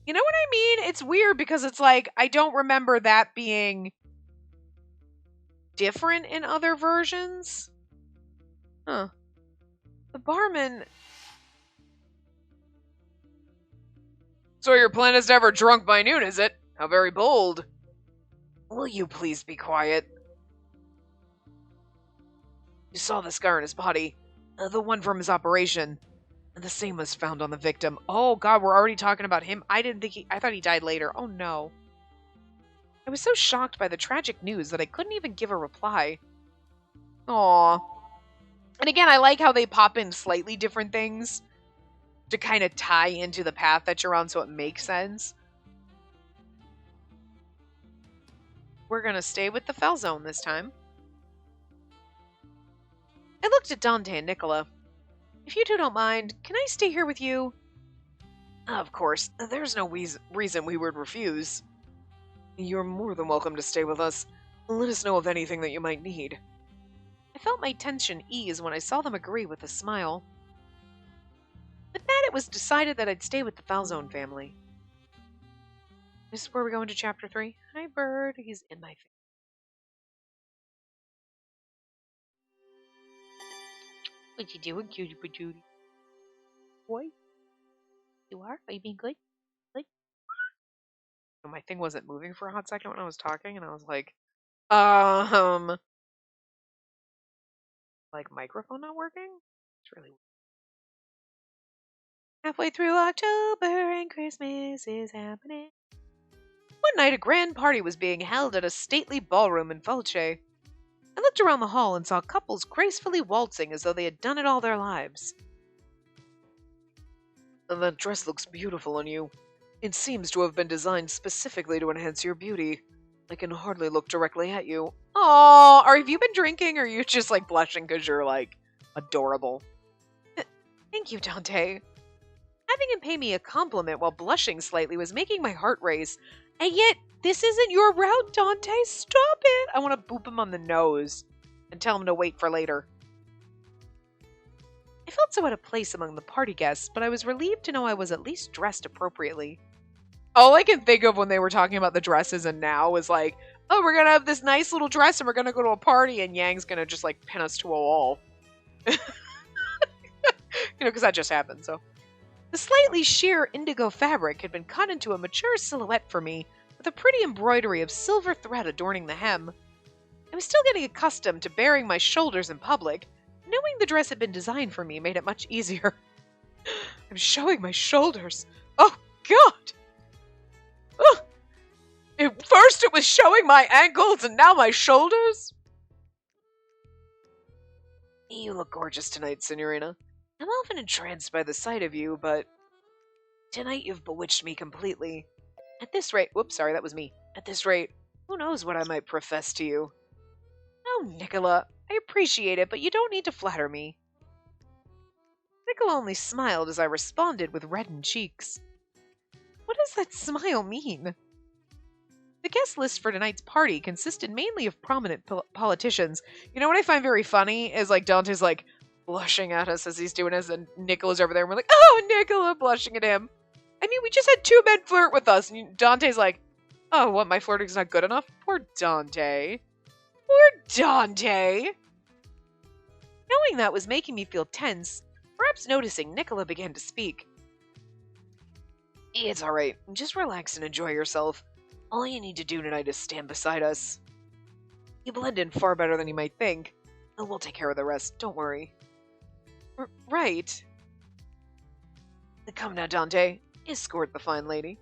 You know what I mean? It's weird because it's like, I don't remember that being different in other versions. Huh. The barman... So your plan is never drunk by noon, is it? How very bold. Will you please be quiet? You saw the scar on his body. The one from his operation. And the same was found on the victim. Oh god, we're already talking about him. I thought he died later. Oh no. I was so shocked by the tragic news that I couldn't even give a reply. Aww. And again, I like how they pop in slightly different things to kind of tie into the path that you're on so it makes sense. We're going to stay with the Fell Zone this time. I looked at Dante and Nicola. If you two don't mind, can I stay here with you? Of course, there's no reason we would refuse. You're more than welcome to stay with us. Let us know of anything that you might need. I felt my tension ease when I saw them agree with a smile. With that, it was decided that I'd stay with the Falzone family. This is where we go into Chapter 3. Hi, Bird. He's in my face. What you doing, cutie patootie? Boy? You are? Are you being good? Good? My thing wasn't moving for a hot second when I was talking, and I was like, like microphone not working? It's really weird. Halfway through October and Christmas is happening. One night a grand party was being held at a stately ballroom in Fulce. I looked around the hall and saw couples gracefully waltzing as though they had done it all their lives. That dress looks beautiful on you. It seems to have been designed specifically to enhance your beauty. I can hardly look directly at you. Aww, have you been drinking or are you just like blushing because you're like adorable? Thank you, Dante. Having him pay me a compliment while blushing slightly was making my heart race. And yet, this isn't your route, Dante. Stop it! I want to boop him on the nose and tell him to wait for later. I felt so out of place among the party guests, but I was relieved to know I was at least dressed appropriately. All I can think of when they were talking about the dresses and now was like, oh, we're going to have this nice little dress and we're going to go to a party and Yang's going to just like pin us to a wall. Because that just happened, so. The slightly sheer indigo fabric had been cut into a mature silhouette for me, with a pretty embroidery of silver thread adorning the hem. I was still getting accustomed to baring my shoulders in public. Knowing the dress had been designed for me made it much easier. I'm showing my shoulders. Oh, God! First it was showing my ankles, and now my shoulders? You look gorgeous tonight, Signorina. I'm often entranced by the sight of you, but tonight you've bewitched me completely. At this rate, whoops, sorry, that was me. At this rate, who knows what I might profess to you? Oh, Nicola, I appreciate it, but you don't need to flatter me. Nicola only smiled as I responded with reddened cheeks. What does that smile mean? The guest list for tonight's party consisted mainly of prominent politicians. You know what I find very funny is like Dante's like blushing at us as he's doing this, and Nicola's over there, and we're like, oh, Nicola, blushing at him. I mean, we just had 2 men flirt with us, and Dante's like, oh, what, my flirting's not good enough? Poor Dante. Poor Dante. Knowing that was making me feel tense, perhaps noticing, Nicola began to speak. It's alright. Just relax and enjoy yourself. All you need to do tonight is stand beside us. You blend in far better than you might think, and we'll take care of the rest. Don't worry. Right. Come now, Dante. Escort the fine lady.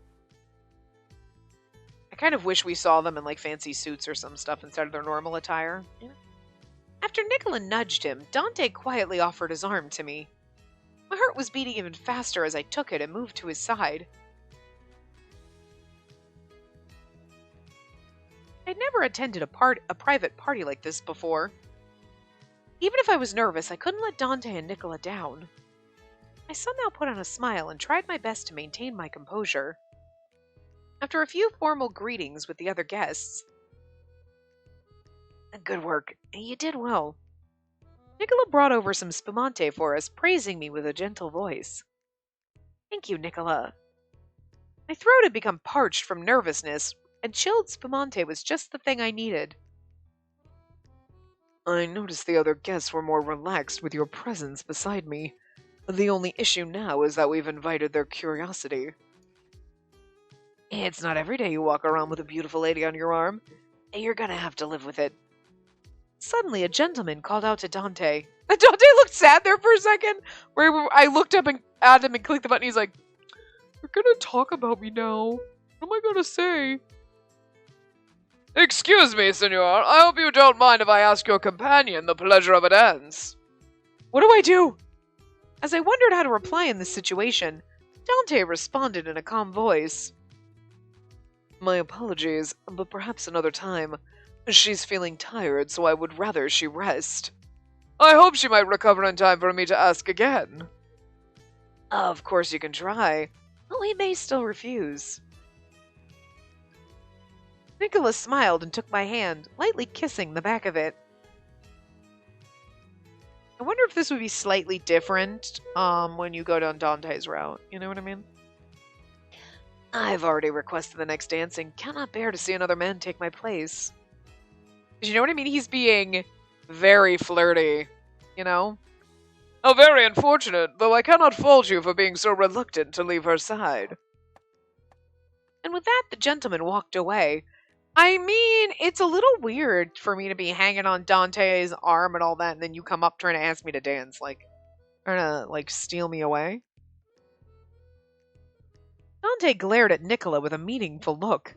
I kind of wish we saw them in like fancy suits or some stuff instead of their normal attire. Yeah. After Nicola nudged him, Dante quietly offered his arm to me. My heart was beating even faster as I took it and moved to his side. I'd never attended a private party like this before. Even if I was nervous, I couldn't let Dante and Nicola down. I somehow put on a smile and tried my best to maintain my composure. After a few formal greetings with the other guests, good work. You did well. Nicola brought over some spumante for us, praising me with a gentle voice. Thank you, Nicola. My throat had become parched from nervousness, and chilled spumante was just the thing I needed. I noticed the other guests were more relaxed with your presence beside me. The only issue now is that we've invited their curiosity. It's not every day you walk around with a beautiful lady on your arm. You're gonna have to live with it. Suddenly, a gentleman called out to Dante. Dante looked sad there for a second, where I looked up at him and clicked the button. He's like, "You're gonna talk about me now. What am I gonna say?" Excuse me, senor. I hope you don't mind if I ask your companion the pleasure of a dance. What do I do? As I wondered how to reply in this situation, Dante responded in a calm voice. My apologies, but perhaps another time. She's feeling tired, so I would rather she rest. I hope she might recover in time for me to ask again. Of course you can try, though he may still refuse. Nicholas smiled and took my hand, lightly kissing the back of it. I wonder if this would be slightly different when you go down Dante's route. You know what I mean? I've already requested the next dance and cannot bear to see another man take my place. You know what I mean? He's being very flirty, you know? How very unfortunate, though I cannot fault you for being so reluctant to leave her side. And with that, the gentleman walked away. I mean, it's a little weird for me to be hanging on Dante's arm and all that, and then you come up trying to ask me to dance, trying to, steal me away. Dante glared at Nicola with a meaningful look.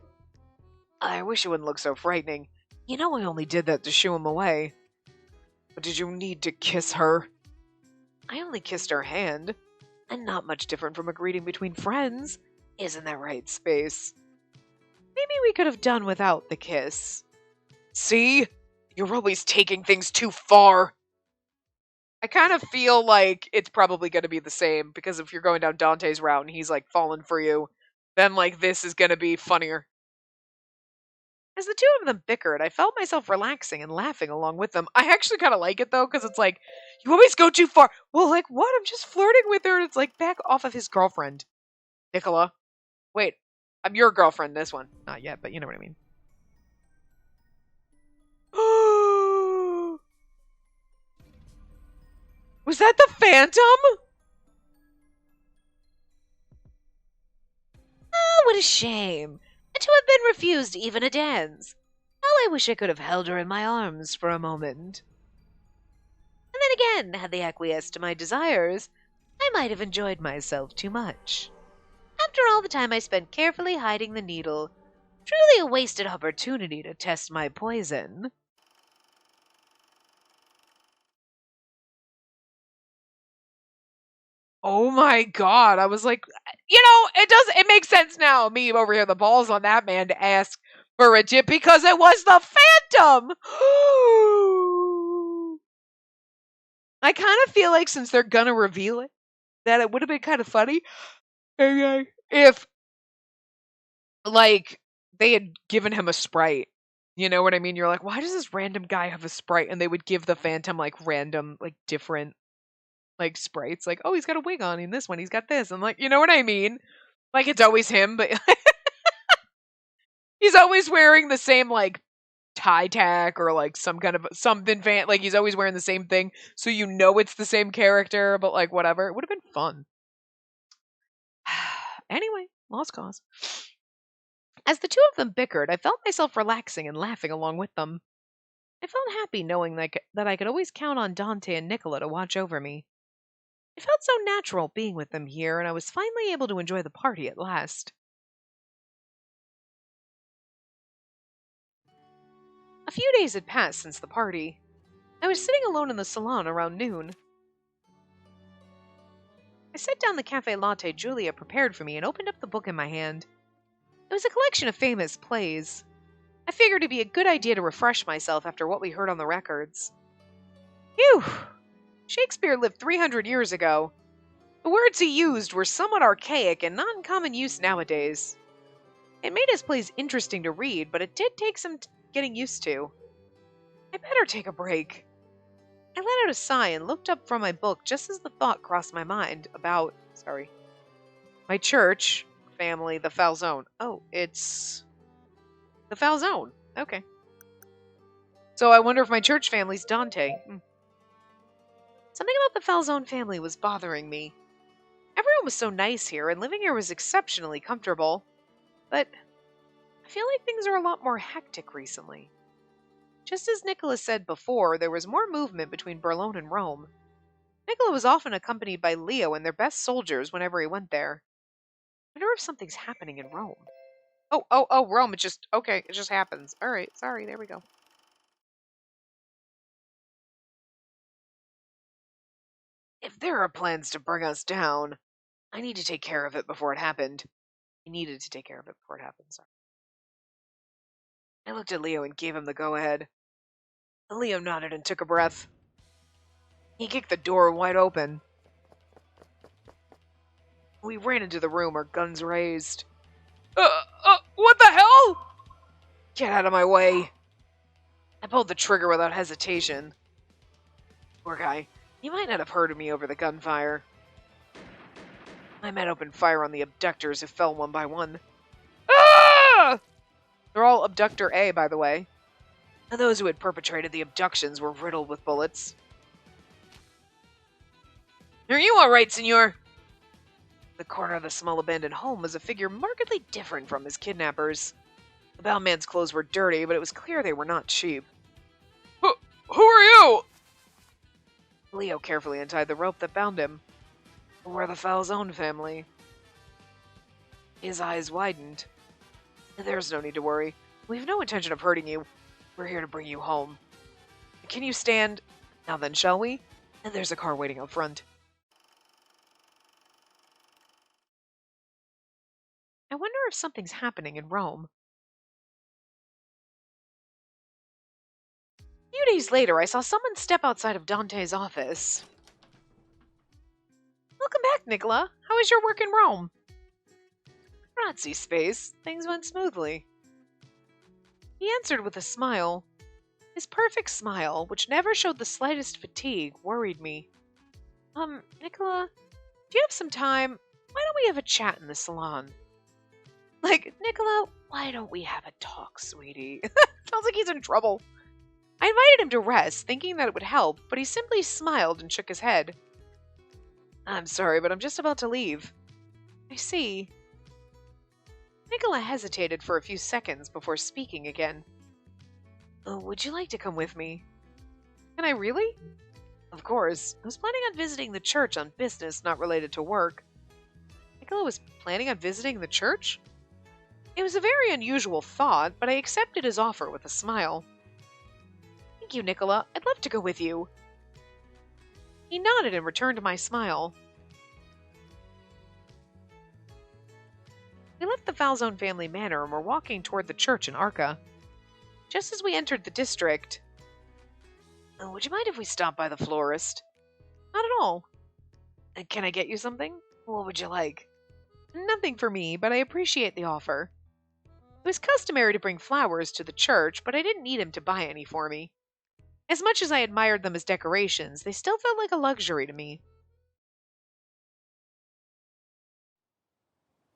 I wish you wouldn't look so frightening. You know I only did that to shoo him away. But did you need to kiss her? I only kissed her hand, and not much different from a greeting between friends. Isn't that right, Space? Maybe we could have done without the kiss. See? You're always taking things too far. I kind of feel like it's probably going to be the same, because if you're going down Dante's route and he's, falling for you, then, this is going to be funnier. As the two of them bickered, I felt myself relaxing and laughing along with them. I actually kind of like it, though, because it's you always go too far. Well, what? I'm just flirting with her, and it's back off of his girlfriend. Nicola. Wait, I'm your girlfriend, this one. Not yet, but you know what I mean. Was that the Phantom? Oh, what a shame. To have been refused even a dance. How I wish I could have held her in my arms for a moment. And then again, had they acquiesced to my desires, I might have enjoyed myself too much. After all the time I spent carefully hiding the needle, truly a wasted opportunity to test my poison. Oh my god, I was it makes sense now. Me over here, the balls on that man to ask for a tip because it was the Phantom. I kind of feel like since they're gonna reveal it, that it would have been kind of funny if, like, they had given him a Sprite. You know what I mean? You're like, why does this random guy have a Sprite? And they would give the Phantom, like, random, like, different, like, Sprites. Like, oh, he's got a wig on. In this one, he's got this. And, like, you know what I mean? Like, it's always him, but he's always wearing the same, like, tie tack or, like, some kind of something like, he's always wearing the same thing. So you know it's the same character, but, like, whatever. It would have been fun. Anyway, lost cause. As the two of them bickered, I felt myself relaxing and laughing along with them. I felt happy knowing that I could always count on Dante and Nicola to watch over me. It felt so natural being with them here, and I was finally able to enjoy the party at last. A few days had passed since the party. I was sitting alone in the salon around noon. I set down the cafe latte Julia prepared for me and opened up the book in my hand. It was a collection of famous plays. I figured it'd be a good idea to refresh myself after what we heard on the records. Phew! Shakespeare lived 300 years ago. The words he used were somewhat archaic and not in common use nowadays. It made his plays interesting to read, but it did take some getting used to. I better take a break. I let out a sigh and looked up from my book just as the thought crossed my mind about, my church family, the Falzone. Oh, it's the Falzone. Okay. So I wonder if my church family's Dante. Something about the Falzone family was bothering me. Everyone was so nice here, and living here was exceptionally comfortable. But I feel like things are a lot more hectic recently. Just as Nicola said before, there was more movement between Berlin and Rome. Nicola was often accompanied by Leo and their best soldiers whenever he went there. I wonder if something's happening in Rome. Oh, Rome, it just happens. Alright, sorry, there we go. If there are plans to bring us down, I need to take care of it before it happened. I needed to take care of it before it happened, sorry. I looked at Leo and gave him the go-ahead. Leo nodded and took a breath. He kicked the door wide open. We ran into the room, our guns raised. What the hell? Get out of my way. I pulled the trigger without hesitation. Poor guy. He might not have heard of me over the gunfire. My men opened fire on the abductors who fell one by one. Ah! They're all Abductor A, by the way. And those who had perpetrated the abductions were riddled with bullets. Are you all right, senor? The corner of the small abandoned home was a figure markedly different from his kidnappers. The bellman's clothes were dirty, but it was clear they were not cheap. Who are you? Leo carefully untied the rope that bound him. We're the Falzone family. His eyes widened. There's no need to worry. We've no intention of hurting you. We're here to bring you home. Can you stand? Now then, shall we? And there's a car waiting out front. I wonder if something's happening in Rome. A few days later, I saw someone step outside of Dante's office. Welcome back, Nicola. How was your work in Rome? Grazie, Space. Things went smoothly. He answered with a smile. His perfect smile, which never showed the slightest fatigue, worried me. Nicola, if you have some time, why don't we have a chat in the salon? Like, Nicola, why don't we have a talk, sweetie? Sounds like he's in trouble. I invited him to rest, thinking that it would help, but he simply smiled and shook his head. I'm sorry, but I'm just about to leave. I see. Nicola hesitated for a few seconds before speaking again. Oh, would you like to come with me? Can I really? Of course. I was planning on visiting the church on business not related to work. Nicola was planning on visiting the church? It was a very unusual thought, but I accepted his offer with a smile. Thank you, Nicola. I'd love to go with you. He nodded and returned my smile. We left the Falzone family manor and were walking toward the church in Arca. Just as we entered the district... "Oh, would you mind if we stopped by the florist?" "Not at all." "Can I get you something? What would you like?" "Nothing for me, but I appreciate the offer." It was customary to bring flowers to the church, but I didn't need him to buy any for me. As much as I admired them as decorations, they still felt like a luxury to me.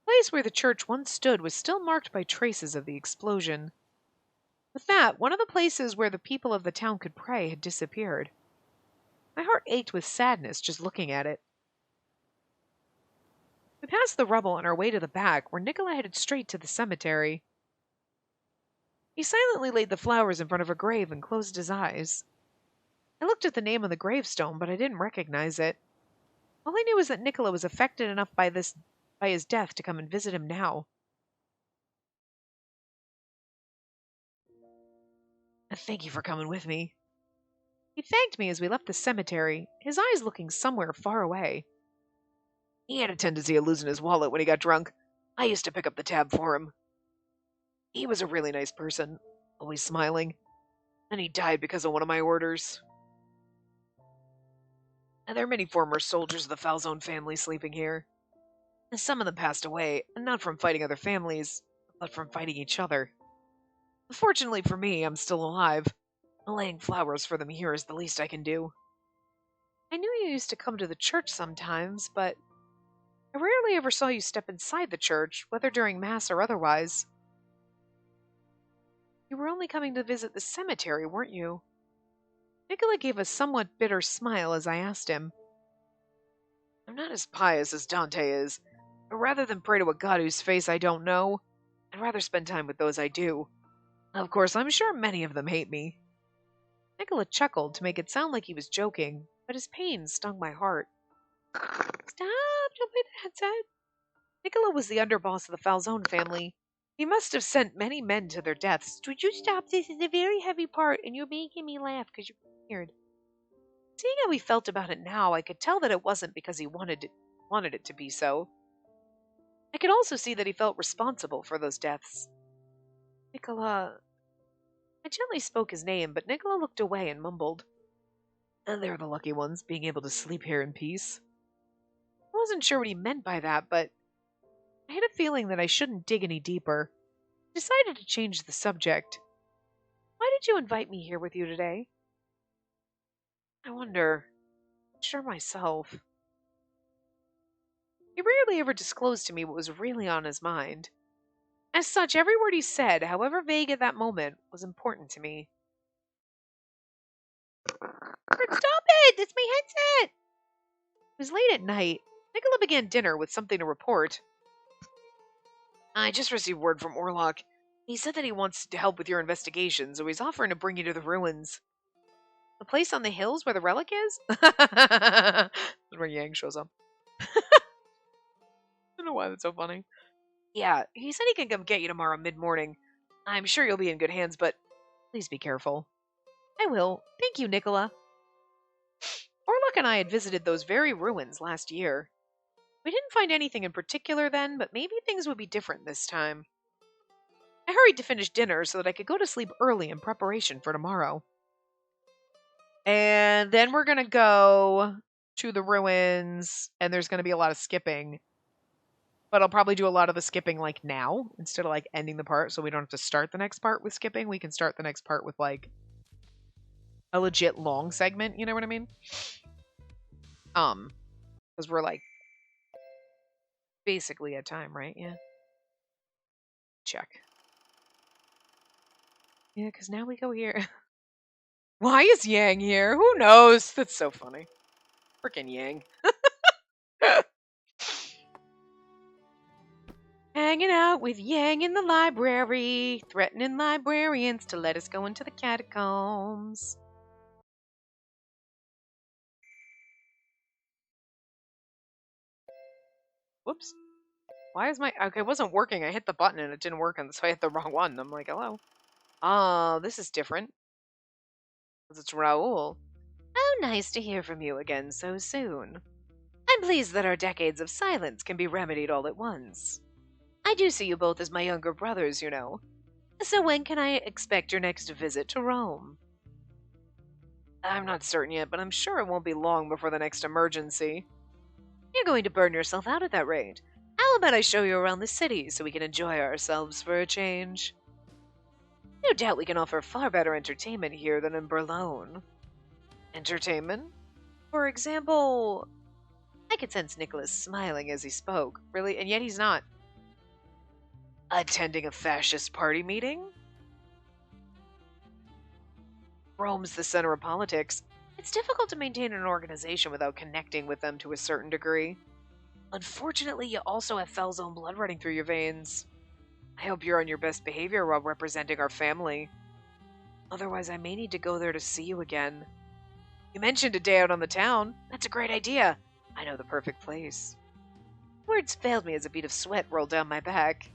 The place where the church once stood was still marked by traces of the explosion. With that, one of the places where the people of the town could pray had disappeared. My heart ached with sadness just looking at it. We passed the rubble on our way to the back, where Nicola headed straight to the cemetery. He silently laid the flowers in front of a grave and closed his eyes. I looked at the name on the gravestone, but I didn't recognize it. All I knew was that Nicola was affected enough by his death to come and visit him now. "Thank you for coming with me." He thanked me as we left the cemetery, his eyes looking somewhere far away. "He had a tendency of losing his wallet when he got drunk. I used to pick up the tab for him. He was a really nice person, always smiling. And he died because of one of my orders. And there are many former soldiers of the Falzone family sleeping here. And some of them passed away, not from fighting other families, but from fighting each other. Fortunately for me, I'm still alive. Laying flowers for them here is the least I can do. I knew you used to come to the church sometimes, but I rarely ever saw you step inside the church, whether during Mass or otherwise. You were only coming to visit the cemetery, weren't you?" Nicola gave a somewhat bitter smile as I asked him. "I'm not as pious as Dante is. Rather than pray to a god whose face I don't know, I'd rather spend time with those I do. Of course, I'm sure many of them hate me." Nicola chuckled to make it sound like he was joking, but his pain stung my heart. "Stop! Don't play the headset." Nicola was the underboss of the Falzone family. He must have sent many men to their deaths. "Would you stop? This is a very heavy part, and you're making me laugh because you're weird." Seeing how he felt about it now, I could tell that it wasn't because he wanted it to be so. I could also see that he felt responsible for those deaths. "Nicola..." I gently spoke his name, but Nicola looked away and mumbled. "And they're the lucky ones, being able to sleep here in peace." I wasn't sure what he meant by that, but I had a feeling that I shouldn't dig any deeper. I decided to change the subject. "Why did you invite me here with you today?" "I wonder. Not sure myself." He rarely ever disclosed to me what was really on his mind. As such, every word he said, however vague at that moment, was important to me. "Stop it! It's my headset!" It was late at night. Nicola began dinner with something to report. "I just received word from Orlok. He said that he wants to help with your investigation, so he's offering to bring you to the ruins." "The place on the hills where the relic is?" That's where Yang shows up. I don't know why that's so funny. "Yeah, he said he can come get you tomorrow mid-morning. I'm sure you'll be in good hands, but please be careful." "I will. Thank you, Nicola." Orlok and I had visited those very ruins last year. We didn't find anything in particular then, but maybe things would be different this time. I hurried to finish dinner so that I could go to sleep early in preparation for tomorrow. And then we're going to go to the ruins, and there's going to be a lot of skipping. But I'll probably do a lot of the skipping like now, instead of like ending the part, so we don't have to start the next part with skipping. We can start the next part with like a legit long segment, you know what I mean? Because we're like basically at time, right? Yeah. Check. Yeah, because now we go here. Why is Yang here? Who knows? That's so funny. Frickin' Yang. Hanging out with Yang in the library, threatening librarians to let us go into the catacombs. Whoops. Why is my... Okay, it wasn't working. I hit the button and it didn't work, and so I hit the wrong one. I'm like, hello. Oh, this is different. Because it's Raoul. "How nice to hear from you again so soon. I'm pleased that our decades of silence can be remedied all at once." I do see you both as my younger brothers, you know. So when can I expect your next visit to Rome? I'm not certain yet, but I'm sure it won't be long before the next emergency. You're going to burn yourself out at that rate. How about I show you around the city so we can enjoy ourselves for a change? No doubt we can offer far better entertainment here than in Berlin. Entertainment? For example, I could sense Nicholas smiling as he spoke. Really? And yet he's not. Attending a fascist party meeting? Rome's the center of politics. It's difficult to maintain an organization without connecting with them to a certain degree. Unfortunately, you also have Felzone blood running through your veins. I hope you're on your best behavior while representing our family. Otherwise, I may need to go there to see you again. You mentioned a day out on the town. That's a great idea. I know the perfect place. Words failed me as a bead of sweat rolled down my back.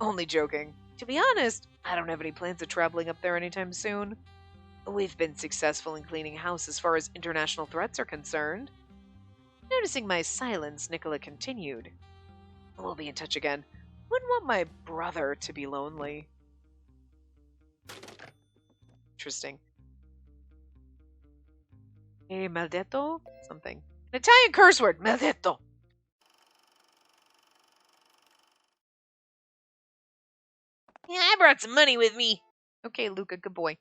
Only joking. To be honest, I don't have any plans of traveling up there anytime soon. We've been successful in cleaning house as far as international threats are concerned. Noticing my silence, Nicola continued. We'll be in touch again. Wouldn't want my brother to be lonely. Interesting. Maldetto? Something. An Italian curse word. Maldetto. Yeah, I brought some money with me. Okay, Luca, good boy.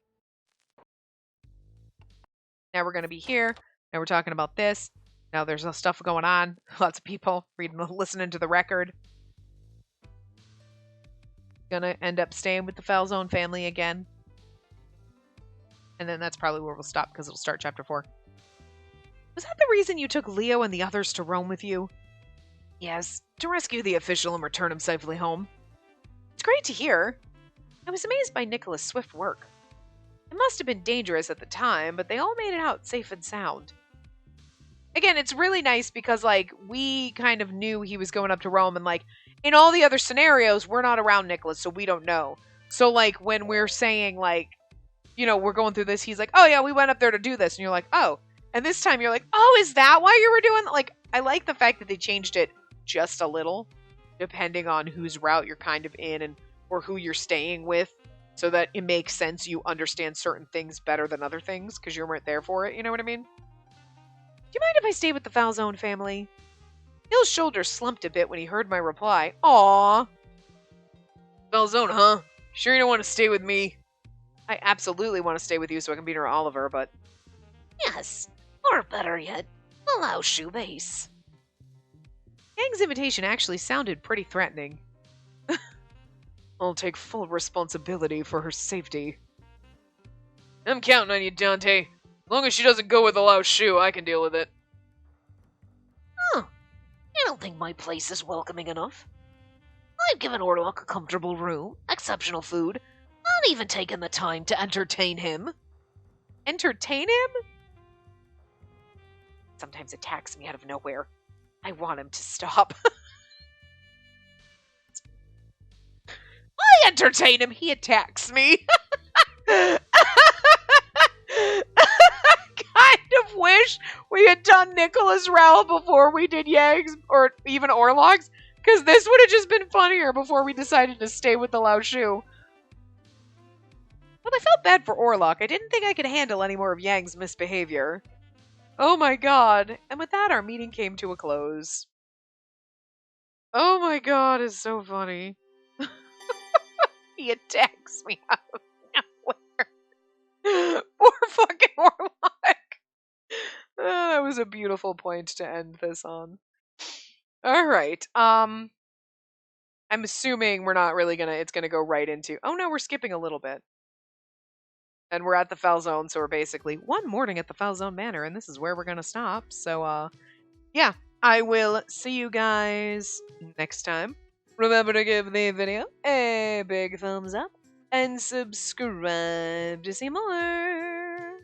Now we're going to be here. Now we're talking about this. Now there's stuff going on. Lots of people listening to the record. Gonna end up staying with the Falzone family again. And then that's probably where we'll stop because it'll start chapter 4. Was that the reason you took Leo and the others to Rome with you? Yes, to rescue the official and return him safely home. It's great to hear. I was amazed by Nicola's swift work. It must have been dangerous at the time, but they all made it out safe and sound. Again, it's really nice because, like, we kind of knew he was going up to Rome, and, like, in all the other scenarios, we're not around Nicholas, so we don't know. So, like, when we're saying, like, you know, we're going through this, he's like, oh, yeah, we went up there to do this, and you're like, oh. And this time you're like, oh, is that why you were doing that? Like, I like the fact that they changed it just a little, depending on whose route you're kind of in and or who you're staying with, so that it makes sense you understand certain things better than other things, because you weren't there for it, you know what I mean? Do you mind if I stay with the Falzone family? Hill's shoulders slumped a bit when he heard my reply. Aww. Falzone, huh? Sure you don't want to stay with me? I absolutely want to stay with you so I can be near Oliver, but... Yes, or better yet, allow shoebase. Yang's invitation actually sounded pretty threatening. I'll take full responsibility for her safety. I'm counting on you, Dante. As long as she doesn't go with a Lao Shu, I can deal with it. Huh. I don't think my place is welcoming enough. I've given Orlok a comfortable room, exceptional food, not even taken the time to entertain him. Entertain him? Sometimes attacks me out of nowhere. I want him to stop. I entertain him, he attacks me. I kind of wish we had done Nicholas Rowell before we did Yang's, or even Orlog's, because this would have just been funnier before we decided to stay with the Lao Shu. Well, I felt bad for Orlok. I didn't think I could handle any more of Yang's misbehavior. Oh my god. And with that, our meeting came to a close. Oh my god, it's so funny. He attacks me out of nowhere. Poor fucking Orlok. That was a beautiful point to end this on. Alright, I'm assuming we're not really it's gonna go right into... Oh no, we're skipping a little bit. And we're at the Falzone, so we're basically one morning at the Falzone Manor, and this is where we're gonna stop. So, yeah, I will see you guys next time. Remember to give the video a big thumbs up, and subscribe to see more.